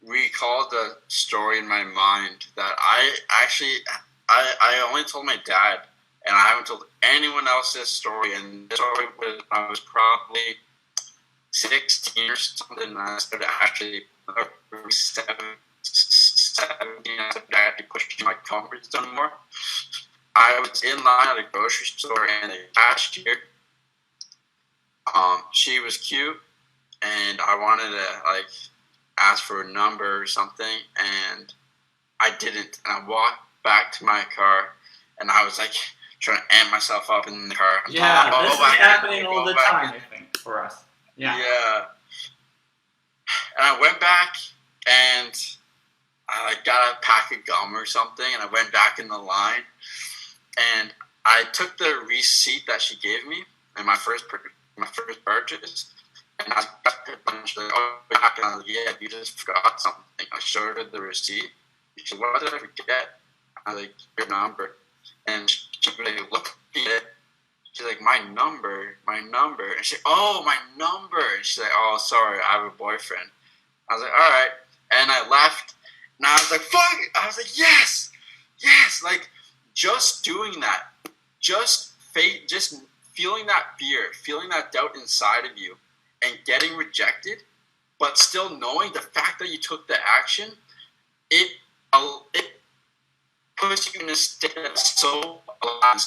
[SPEAKER 2] recalled the story in my mind that I only told my dad, and I haven't told anyone else this story. And this story was I was probably 16 or something. And I started actually 17. I started actually pushing my comfort zone more. I was in line at a grocery store, and the cashier, she was cute, and I wanted to like ask for a number or something, and I didn't. And I walked back to my car, and I was like trying to amp myself up in the car.
[SPEAKER 1] Yeah, this is happening all the time, I think, for us. Yeah.
[SPEAKER 2] Yeah. And I went back, and I got a pack of gum or something, and I went back in the line, and I took the receipt that she gave me in my first purchase, and I got her bunch like, oh, and I was like, yeah, you just forgot something. I showed her the receipt. She said, what did I forget? I was like, your number. And she was like, look at it. She's like, my number. And she said, oh, my number. And she's like, oh, sorry, I have a boyfriend. I was like, all right. And I left, and I was like, fuck. I was like, yes. Like, just doing that, just feeling that fear, feeling that doubt inside of you, and getting rejected, but still knowing the fact that you took the action, it puts you in a state that's so alive,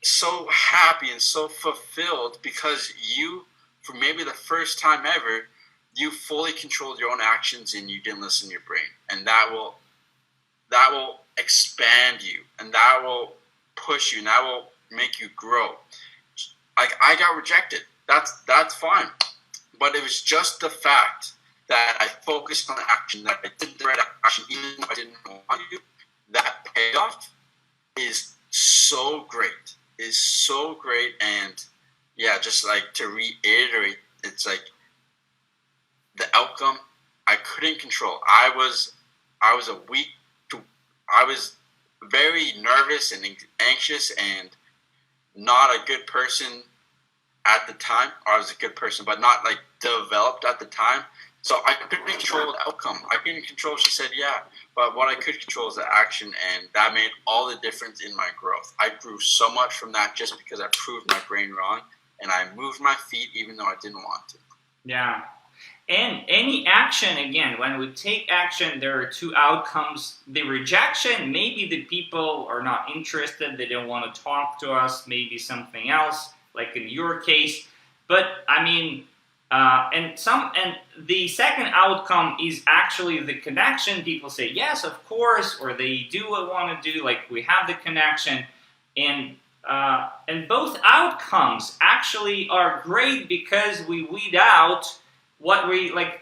[SPEAKER 2] so happy and so fulfilled, because you, for maybe the first time ever, you fully controlled your own actions and you didn't listen to your brain, and that will expand you, and that will push you, and that will make you grow. Like, I got rejected. That's fine. But it was just the fact that I focused on action, that I did the right action, even though I didn't want to. That payoff is so great. And yeah, just like to reiterate, it's like the outcome I couldn't control. I was very nervous and anxious and not a good person at the time. Or I was a good person, but not like developed at the time. So I couldn't control the outcome. I couldn't control, she said, yeah. But what I could control is the action, and that made all the difference in my growth. I grew so much from that just because I proved my brain wrong, and I moved my feet even though I didn't want to.
[SPEAKER 1] Yeah. And any action, again, when we take action, there are two outcomes. The rejection, maybe the people are not interested, they don't want to talk to us, maybe something else, like in your case. But I mean, and the second outcome is actually the connection. People say yes, of course, or they do what want to do, like we have the connection, and both outcomes actually are great because we weed out what we like.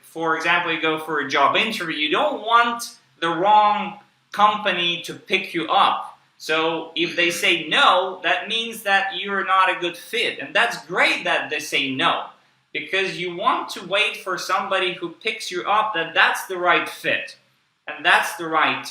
[SPEAKER 1] For example, you go for a job interview. You don't want the wrong company to pick you up. So if they say no, that means that you're not a good fit. And that's great that they say no, because you want to wait for somebody who picks you up, that's the right fit. And that's the right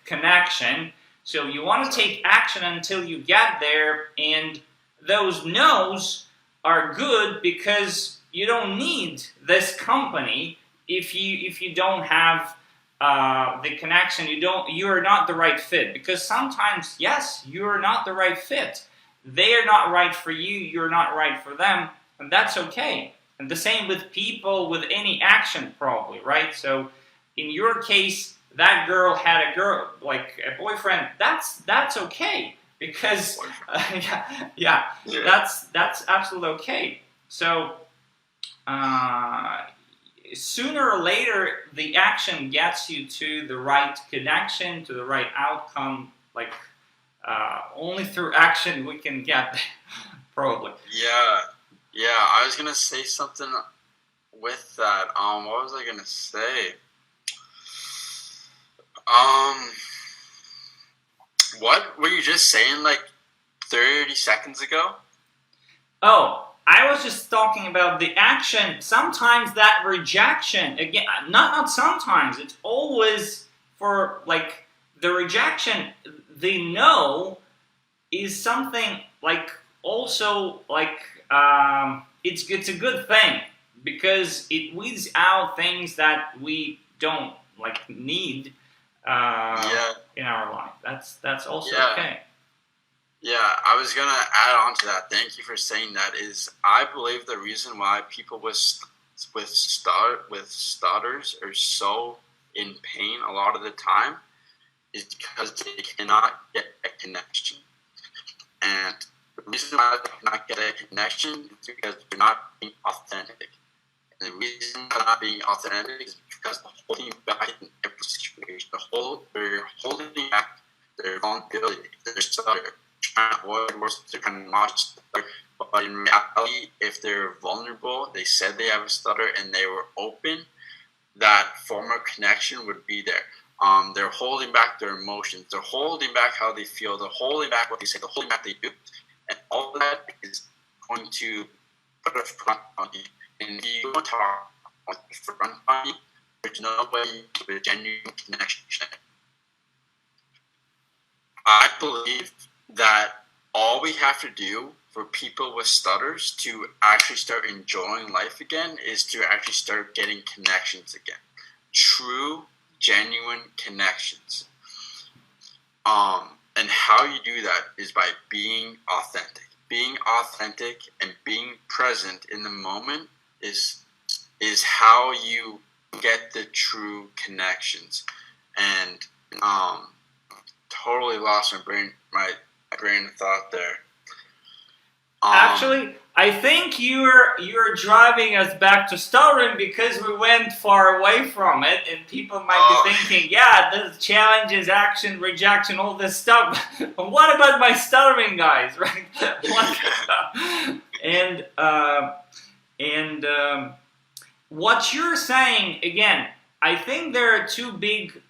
[SPEAKER 1] connection. So you want to take action until you get there, and those no's are good because you don't need this company if you don't have the connection. You're not the right fit, because sometimes, yes, you're not the right fit. They're not right for you, you're not right for them, and that's okay. And the same with people, with any action, probably, right? So in your case, that girl had a boyfriend. That's okay, because that's absolutely okay. So sooner or later, the action gets you to the right connection, to the right outcome. Only through action we can get there, probably.
[SPEAKER 2] Yeah. I was gonna say something with that. What was I gonna say? What were you just saying 30 seconds ago?
[SPEAKER 1] Oh, I was just talking about the action. Sometimes that rejection, again, not sometimes, it's always for the rejection, the no is something it's a good thing, because it weeds out things that we don't need in our life. That's also okay.
[SPEAKER 2] Yeah, I was gonna add on to that. Thank you for saying that. Is I believe the reason why people with stutters are so in pain a lot of the time is because they cannot get a connection. And the reason why they cannot get a connection is because they're not being authentic. And the reason they're not being authentic is because they're holding back in every situation. They're holding back their vulnerability, their stutter, trying to avoid words, they're trying to not stutter. But in reality, if they're vulnerable, they said they have a stutter, and they were open, that form of connection would be there. They're holding back their emotions. They're holding back how they feel. They're holding back what they say. They're holding back what they do. And all that is going to put a front on you. And if you don't talk on the front on you, there's no way to a genuine connection. I believe that all we have to do for people with stutters to actually start enjoying life again is to actually start getting connections again. True, genuine connections. And how you do that is by being authentic. Being authentic and being present in the moment is how you get the true connections. And totally lost my grain of thought there.
[SPEAKER 1] Actually, I think you're driving us back to stuttering because we went far away from it, and people might be thinking, yeah, this challenges, action, rejection, all this stuff. But what about my stuttering, guys? Right? And what you're saying, again, I think there are two big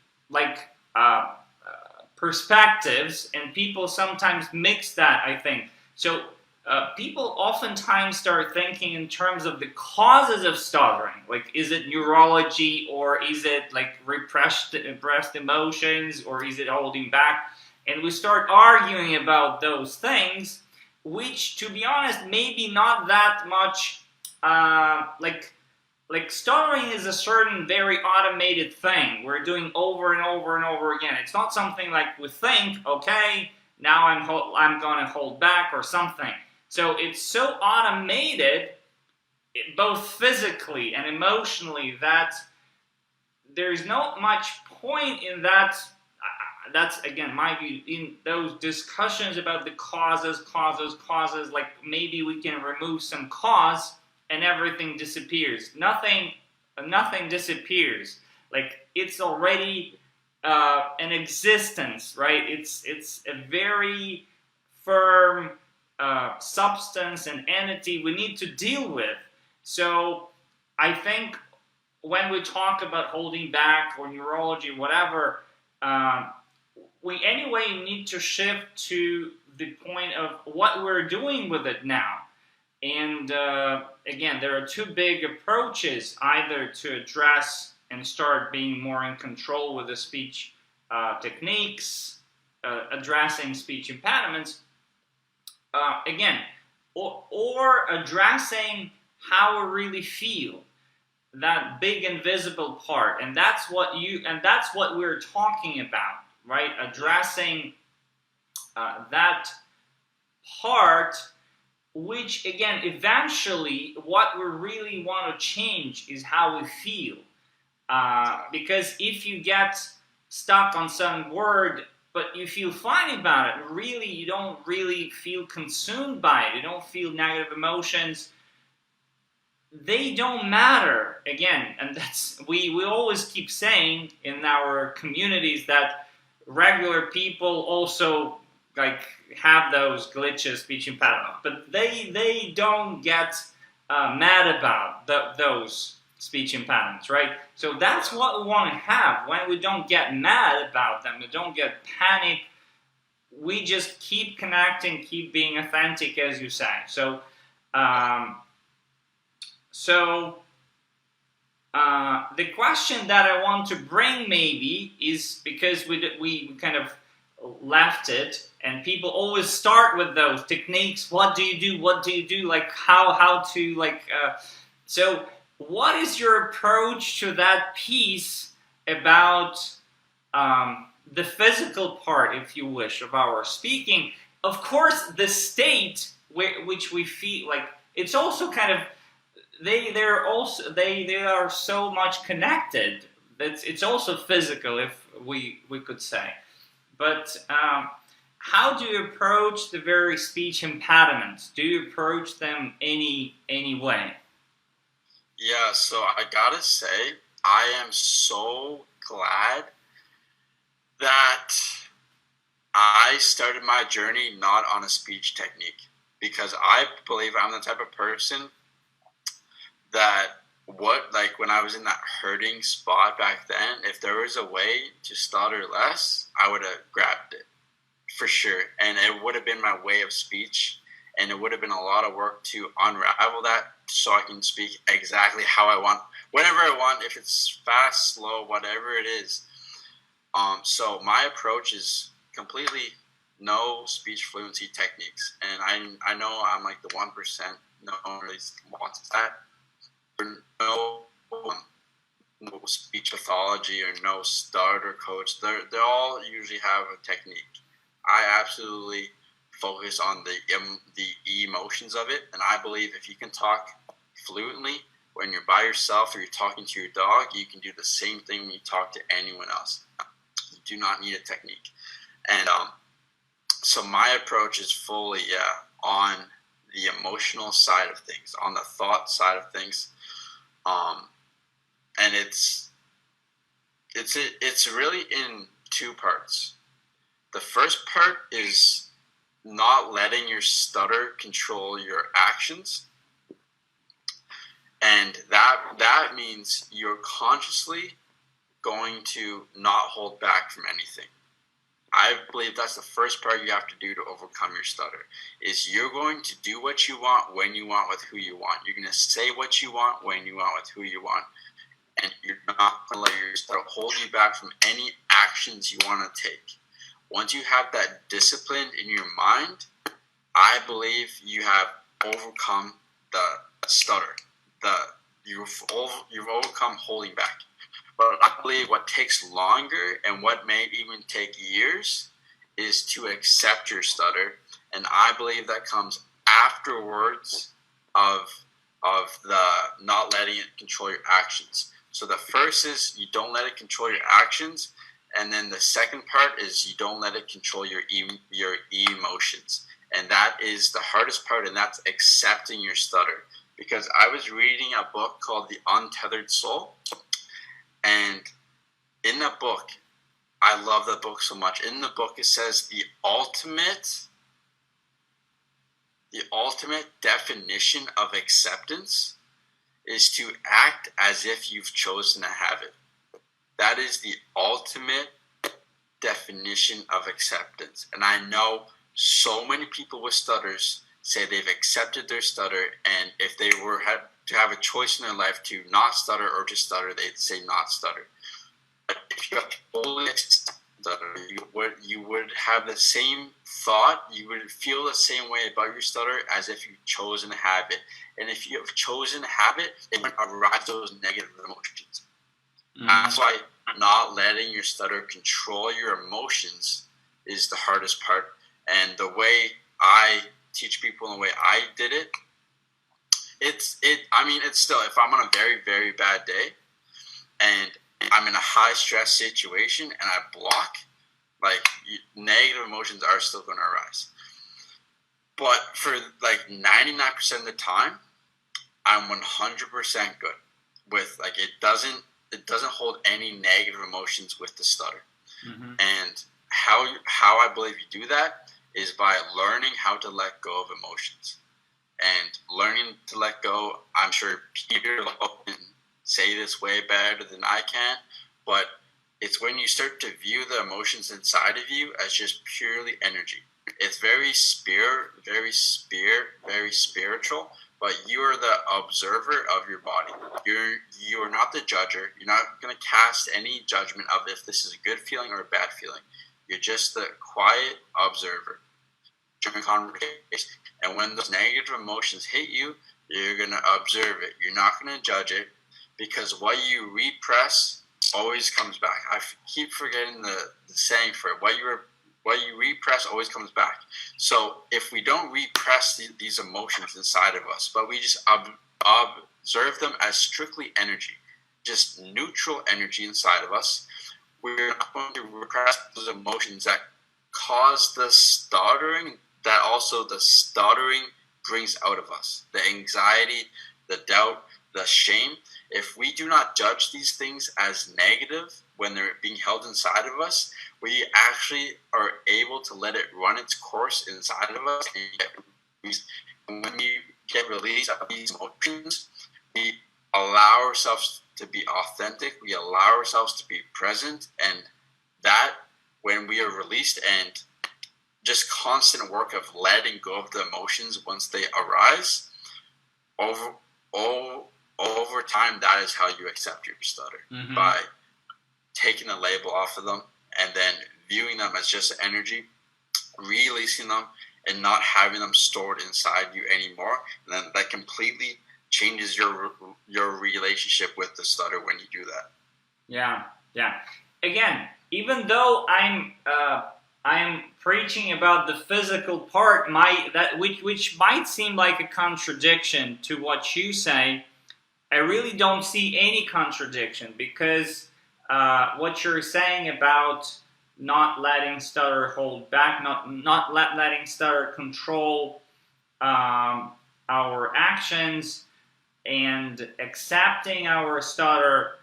[SPEAKER 1] perspectives, and people sometimes mix that, I think. So people oftentimes start thinking in terms of the causes of stuttering. Is it neurology, or is it repressed emotions, or is it holding back? And we start arguing about those things, which, to be honest, maybe not that much. Stuttering is a certain very automated thing we're doing over and over and over again. It's not something we think, okay, now I'm going to hold back or something. So it's so automated, both physically and emotionally, that there's not much point in that. That's again my view, in those discussions about the causes, like maybe we can remove some cause and everything disappears. Nothing disappears. Like it's already an existence, right? It's a very firm substance and entity we need to deal with. So I think when we talk about holding back or neurology, whatever, we anyway need to shift to the point of what we're doing with it now. And again, there are two big approaches: either to address and start being more in control with the speech techniques, addressing speech impediments, again, or addressing how we really feel, that big invisible part. And that's what we're talking about, right? Addressing that part, which again, eventually what we really want to change is how we feel. Because if you get stuck on some word but you feel fine about it, really you don't really feel consumed by it, you don't feel negative emotions, they don't matter. Again, and that's we always keep saying in our communities that regular people also like have those glitches, speech impediment, but they don't get mad about those speech impediments, right? So that's what we want to have. When we don't get mad about them, we don't get panic, we just keep connecting, keep being authentic, as you say. So the question that I want to bring to is, because we kind of left it, and people always start with those techniques. What do you do? Like how to like. So what is your approach to that piece about the physical part, if you wish, of our speaking? Of course, the state which we feel like, it's also kind of. They are so much connected. It's also physical, if we could say. But how do you approach the very speech impediments? Do you approach them any way?
[SPEAKER 2] Yeah, so I gotta say, I am so glad that I started my journey not on a speech technique, because I believe I'm the type of person that when I was in that hurting spot back then, if there was a way to stutter less, I would have grabbed it for sure. And it would have been my way of speech, and it would have been a lot of work to unravel that so I can speak exactly how I want, whenever I want, if it's fast, slow, whatever it is. So my approach is completely no speech fluency techniques. And I know I'm like the 1%, no one really wants that. No speech pathology or no stutter coach. They all usually have a technique. I absolutely focus on the emotions of it, and I believe if you can talk fluently when you're by yourself or you're talking to your dog, you can do the same thing when you talk to anyone else. You do not need a technique. And so my approach is fully on the emotional side of things, on the thought side of things. And it's really in two parts. The first part is not letting your stutter control your actions. And that means you're consciously going to not hold back from anything. I believe that's the first part you have to do to overcome your stutter, is you're going to do what you want, when you want, with who you want. You're going to say what you want, when you want, with who you want. And you're not going to let your stutter hold you back from any actions you want to take. Once you have that discipline in your mind, I believe you have overcome the stutter. You've overcome holding back. But I believe what takes longer and what may even take years is to accept your stutter. And I believe that comes afterwards of the not letting it control your actions. So the first is you don't let it control your actions, and then the second part is you don't let it control your emotions. And that is the hardest part, and that's accepting your stutter. Because I was reading a book called The Untethered Soul, and in the book, I love that book so much. In the book, it says the ultimate definition of acceptance is to act as if you've chosen to have it. That is the ultimate definition of acceptance. And I know so many people with stutters say they've accepted their stutter, and if they were to have a choice in their life to not stutter or to stutter, they'd say not stutter. But if you have totally stutter, you would have the same thought, you would feel the same way about your stutter as if you've chosen to have it. And if you have chosen to have it, it would arise those negative emotions. That's why not letting your stutter control your emotions is the hardest part. And the way I teach people and the way I did it, it's still, if I'm on a very, very bad day and I'm in a high stress situation and I block, like, negative emotions are still going to arise. But for like 99% of the time, I'm 100% good with, like, it doesn't hold any negative emotions with the stutter. And how I believe you do that is by learning how to let go of emotions. And learning to let go, I'm sure Peter can say this way better than I can, but it's when you start to view the emotions inside of you as just purely energy. It's very spiritual, but you are the observer of your body. You are not the judger. You're not going to cast any judgment of if this is a good feeling or a bad feeling. You're just the quiet observer during conversation. And when those negative emotions hit you, you're going to observe it. You're not going to judge it, because what you repress always comes back. I keep forgetting the saying for it. What you repress always comes back. So if we don't repress these emotions inside of us, but we just observe them as strictly energy, just neutral energy inside of us, we're not going to repress those emotions that cause the stuttering, that also the stuttering brings out of us. The anxiety, the doubt, the shame. If we do not judge these things as negative when they're being held inside of us, we actually are able to let it run its course inside of us. And when we get released of these emotions, we allow ourselves to be authentic, we allow ourselves to be present, and that, when we are released, and just constant work of letting go of the emotions once they arise, over time, that is how you accept your stutter, by taking the label off of them and then viewing them as just energy, releasing them, and not having them stored inside you anymore. And then that completely changes your relationship with the stutter when you do that.
[SPEAKER 1] Yeah. Again, even though I'm preaching about the physical part, which might seem like a contradiction to what you say, I really don't see any contradiction, because what you're saying about not letting stutter hold back, not letting stutter control our actions, and accepting our stutter,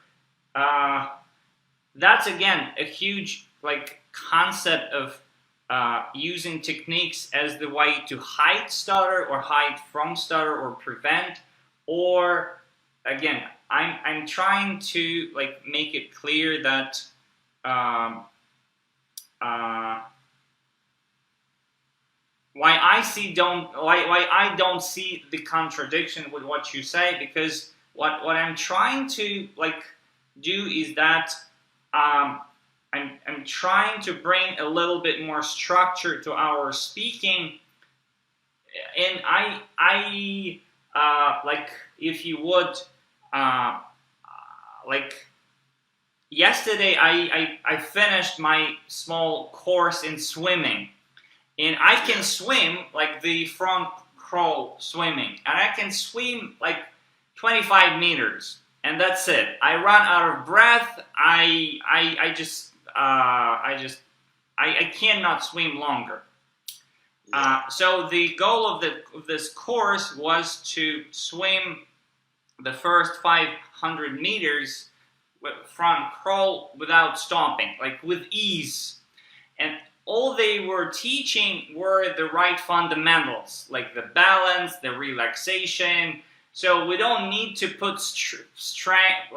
[SPEAKER 1] that's again a huge concept of using techniques as the way to hide stutter, or hide from stutter, or prevent. Or again, I'm trying to make it clear that why I don't see the contradiction with what you say, because what I'm trying to do is that I'm trying to bring a little bit more structure to our speaking, and I if you would yesterday I finished my small course in swimming. And I can swim the front crawl swimming, and I can swim like 25 meters, and that's it. I run out of breath. I cannot swim longer. So the goal of this course was to swim the first 500 meters front crawl without stopping, like with ease. And all they were teaching were the right fundamentals, like the balance, the relaxation. So we don't need to put strength,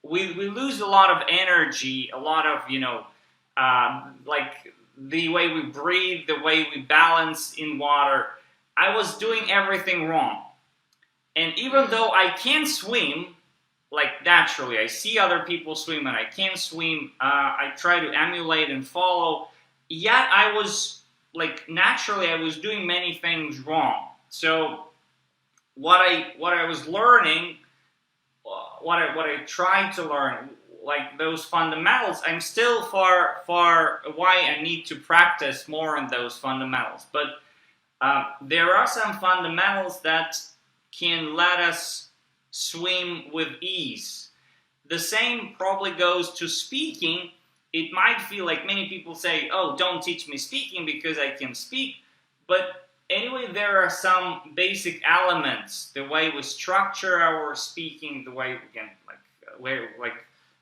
[SPEAKER 1] we lose a lot of energy, a lot of, like the way we breathe, the way we balance in water. I was doing everything wrong. And even though I can swim, like naturally, I see other people swim and I can swim, I try to emulate and follow, yet I was, like, naturally I was doing many things wrong. So what I was learning, what I tried to learn, like those fundamentals, I'm still far away. I need to practice more on those fundamentals. But there are some fundamentals that can let us swim with ease. The same probably goes to speaking. It might feel like many people say, oh, don't teach me speaking because I can speak. But anyway, there are some basic elements, the way we structure our speaking, the way we can,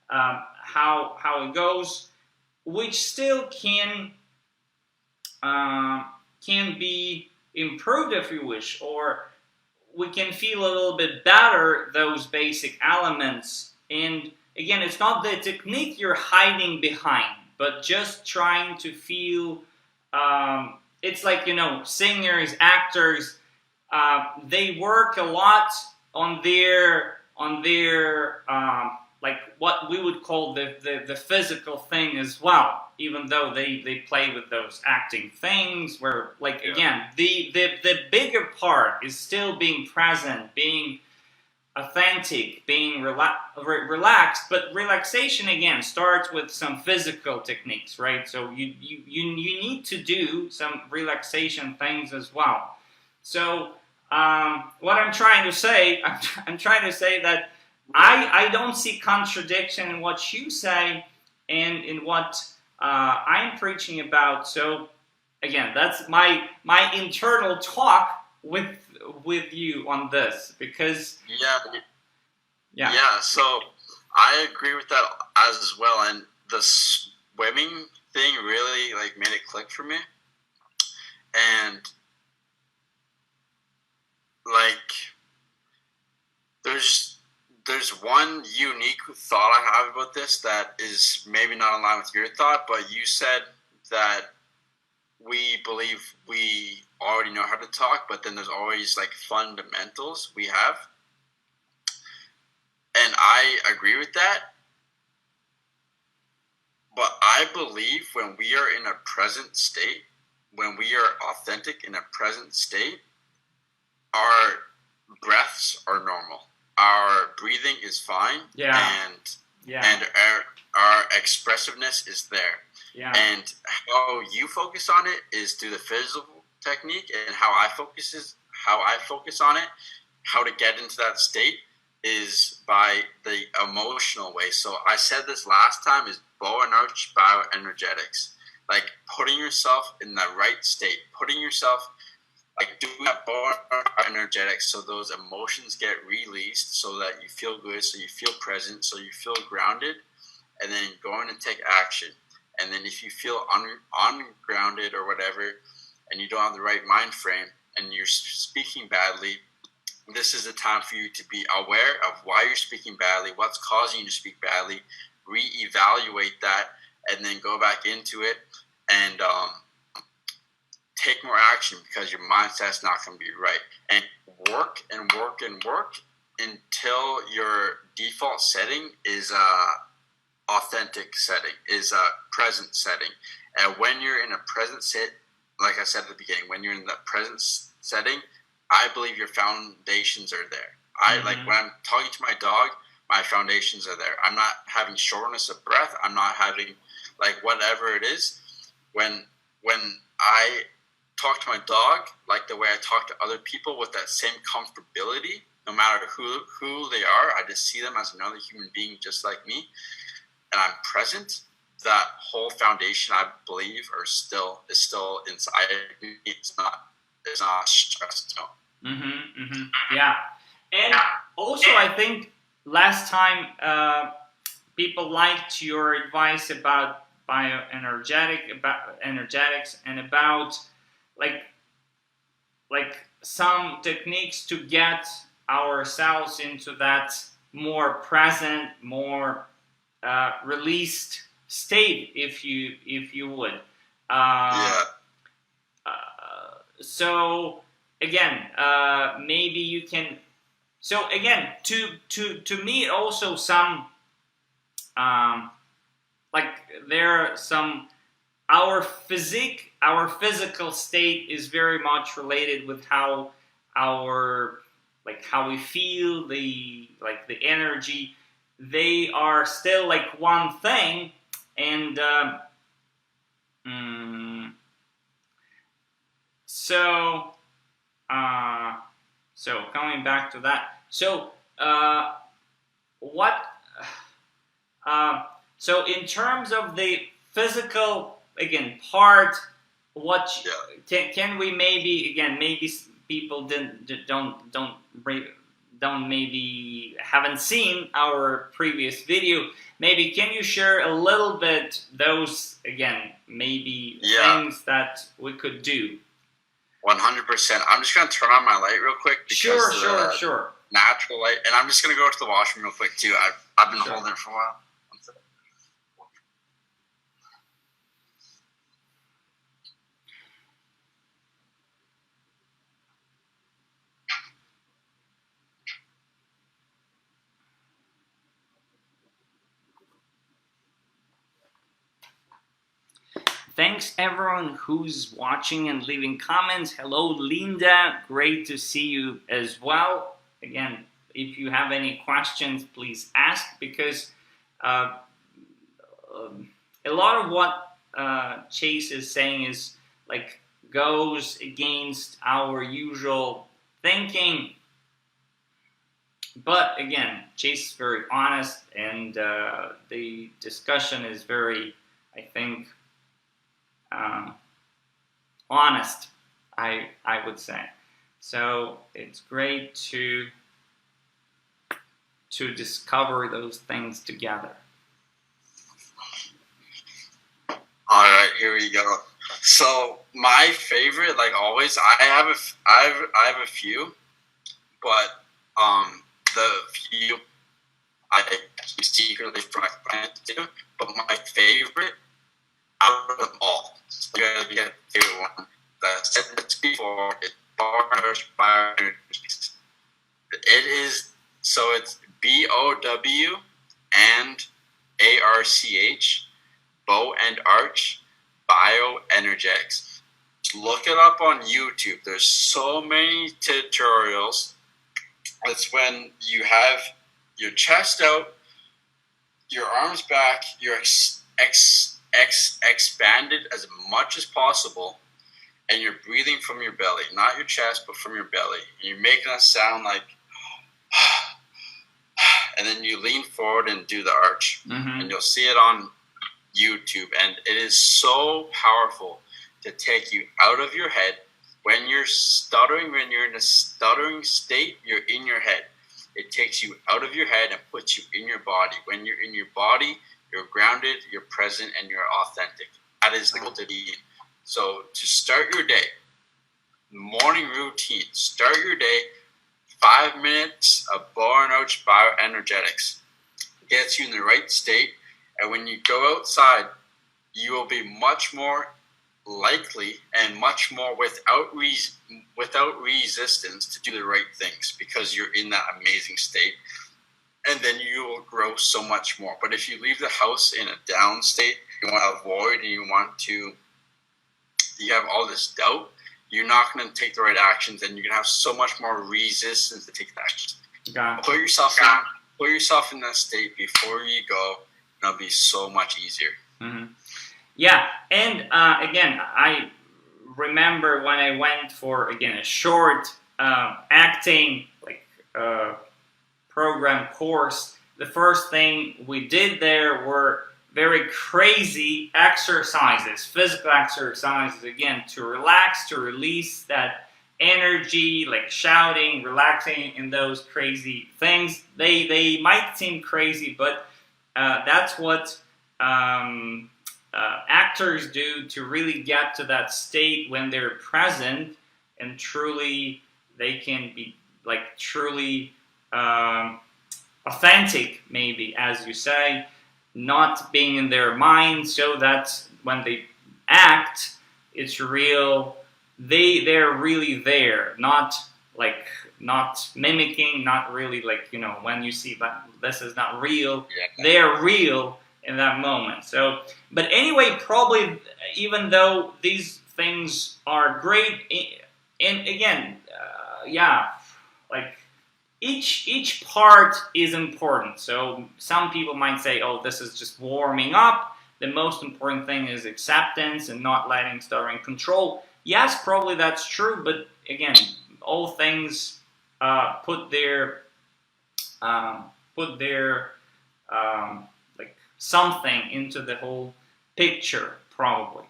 [SPEAKER 1] how it goes, which still can be improved if you wish, or we can feel a little bit better those basic elements. And again, it's not the technique you're hiding behind, but just trying to feel. It's like, singers, actors, they work a lot on their like what we would call the physical thing as well, even though they play with those acting things where, like, again, the bigger part is still being present, being authentic, being relaxed. But relaxation, again, starts with some physical techniques, right? So you need to do some relaxation things as well. So what I'm trying to say, I'm trying to say that I don't see contradiction in what you say and in what I'm preaching about. So again, that's my internal talk with you on this, because
[SPEAKER 2] so I agree with that as well, and the swimming thing really made it click for me. And there's one unique thought I have about this that is maybe not in line with your thought, but you said that we believe we already know how to talk, but then there's always fundamentals we have. And I agree with that. But I believe when we are in a present state, when we are authentic in a present state, our breaths are normal. Our breathing is fine. And our expressive-ness is there. Yeah. And how you focus on it is through the physical technique, and how I focus on it, how to get into that state is by the emotional way. So I said this last time, is bow and arch bioenergetics. Like putting yourself in the right state, putting yourself doing that bow and arch energetics, so those emotions get released, so that you feel good, so you feel present, so you feel grounded, and then going and take action. And then if you feel ungrounded or whatever, and you don't have the right mind frame, and you're speaking badly, this is the time for you to be aware of why you're speaking badly, what's causing you to speak badly, reevaluate that, and then go back into it and take more action, because your mindset's not going to be right. And work and work and work until your default setting is authentic setting, is a present setting. And when you're in a present set, like I said at the beginning, when you're in the present setting, I believe your foundations are there. When I'm talking to my dog, my foundations are there. I'm not having shortness of breath. I'm not having whatever it is. When I talk to my dog like the way I talk to other people, with that same comfortability, no matter who they are. I just see them as another human being just like me, and I'm present. That whole foundation, I believe, is still inside me. It's not stressed out.
[SPEAKER 1] Yeah. And also, I think last time people liked your advice about energetics, and about like some techniques to get ourselves into that more present, more released state, if you would. So again, maybe you can. So again, to me also some like there are some our physical state is very much related with how how we feel, the energy. They are still like one thing, and so coming back to that, so so in terms of the physical again part, what can we maybe people don't maybe haven't seen our previous video. Maybe can you share a little bit those again, maybe things that we could do?
[SPEAKER 2] 100%. I'm just gonna turn on my light real quick.
[SPEAKER 1] Sure.
[SPEAKER 2] Natural light, and I'm just gonna go to the washroom real quick too. I've been holding it for a while.
[SPEAKER 1] Thanks everyone who's watching and leaving comments. Hello Linda, great to see you as well. Again, if you have any questions, please ask, because a lot of what Chase is saying is like goes against our usual thinking. But again, Chase is very honest, and the discussion is very, I think, honest, I would say. So it's great to discover those things together.
[SPEAKER 2] All right, here we go. So my favorite, like always, I have a few, but the few I keep secretly from my friends too. But my favorite out of them all, so you gotta get the favorite one. The said this before is bioenergies. It is, so it's BOW and ARCH, bow and arch, bioenergetics. Look it up on YouTube. There's so many tutorials. It's when you have your chest out, your arms back, you're expanded as much as possible, and you're breathing from your belly, not your chest, but from your belly. And you're making a sound like, and then you lean forward and do the arch. And you'll see it on YouTube, and it is so powerful to take you out of your head. When you're stuttering, when you're in a stuttering state, you're in your head. It takes you out of your head and puts you in your body. When you're in your body, you're grounded, you're present, and you're authentic. That is the goal to be in. So to start your day, morning routine, start your day, 5 minutes of bow and arch bioenergetics. Gets you in the right state, and when you go outside, you will be much more likely and much more without resistance to do the right things, because you're in that amazing state, and then you will grow so much more. But if you leave the house in a down state, you want to avoid, and you have all this doubt, you're not going to take the right actions, and you're going to have so much more resistance to take the actions. Put yourself in that state before you go, and it'll be so much easier.
[SPEAKER 1] Yeah, and again, I remember when I went for, again, a short acting program course, the first thing we did there were very crazy exercises, physical exercises, again, to relax, to release that energy, like shouting, relaxing, and those crazy things. They might seem crazy, but that's what actors do to really get to that state when they're present, and truly they can be like truly authentic, maybe, as you say, not being in their mind, so that when they act, it's real. They're really there, not mimicking, not really like, when you see that this is not real, they're real in that moment. So, but anyway, probably, even though these things are great, and again, like each part is important. So some people might say, oh, this is just warming up. The most important thing is acceptance and not letting stuttering control. Yes, probably that's true, but again, all things put their like something into the whole picture, probably.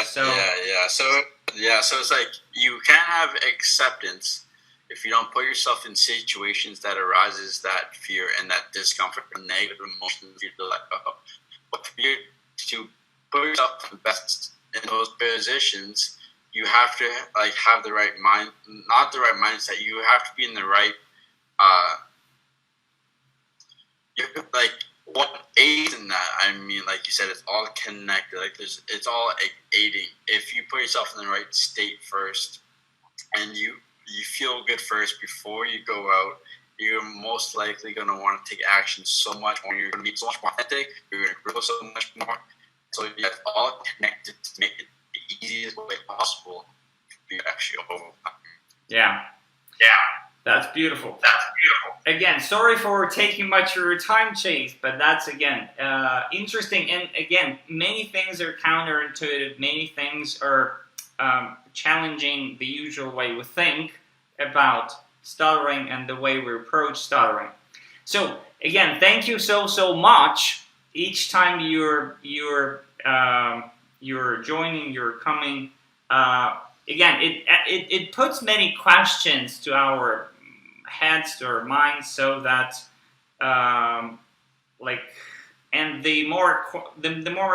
[SPEAKER 2] So it's like you can't have acceptance if you don't put yourself in situations that arises that fear and that discomfort and negative emotions you let go. But for you to put yourself in the best in those positions, you have to have the right mind, not the right mindset. You have to be in the right, what aids in that? I mean, like you said, it's all connected. It's all aiding. If you put yourself in the right state first, and you feel good first before you go out, you're most likely going to want to take action so much more. You're going to be so much more authentic. You're going to grow so much more. So you have all connected to make it the easiest way possible for you to actually overcome.
[SPEAKER 1] Yeah. That's beautiful. Again, sorry for taking much of your time, Chase, but that's, again, interesting. And again, many things are counterintuitive. Many things are challenging the usual way we think about stuttering and the way we approach stuttering. So again, thank you so much. Each time you're joining, you're coming. Again, it puts many questions to our heads, to our minds, so that and the more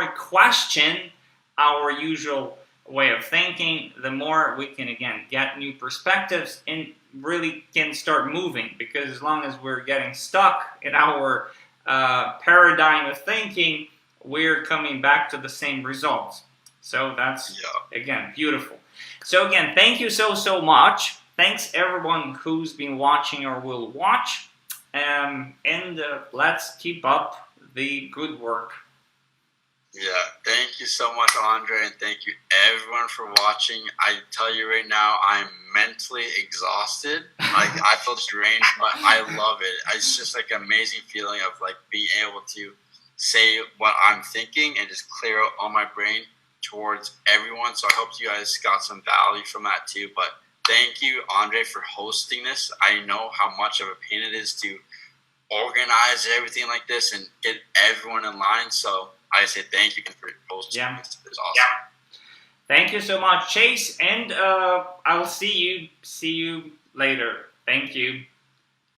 [SPEAKER 1] we question our usual way of thinking, the more we can, again, get new perspectives and really can start moving. Because as long as we're getting stuck in our paradigm of thinking, we're coming back to the same results. So that's, again, beautiful. So again, thank you so much. Thanks everyone who's been watching or will watch. And let's keep up the good work.
[SPEAKER 2] Yeah, thank you so much, Andre, and thank you everyone for watching. I tell you right now, I'm mentally exhausted. I feel drained, but I love it. It's just like an amazing feeling of being able to say what I'm thinking and just clear out all my brain towards everyone. So I hope you guys got some value from that too. But thank you, Andre, for hosting this. I know how much of a pain it is to organize everything like this and get everyone in line. So I say thank you for hosting this. It's awesome.
[SPEAKER 1] Yeah. Thank you so much, Chase, and I'll see you later. Thank you.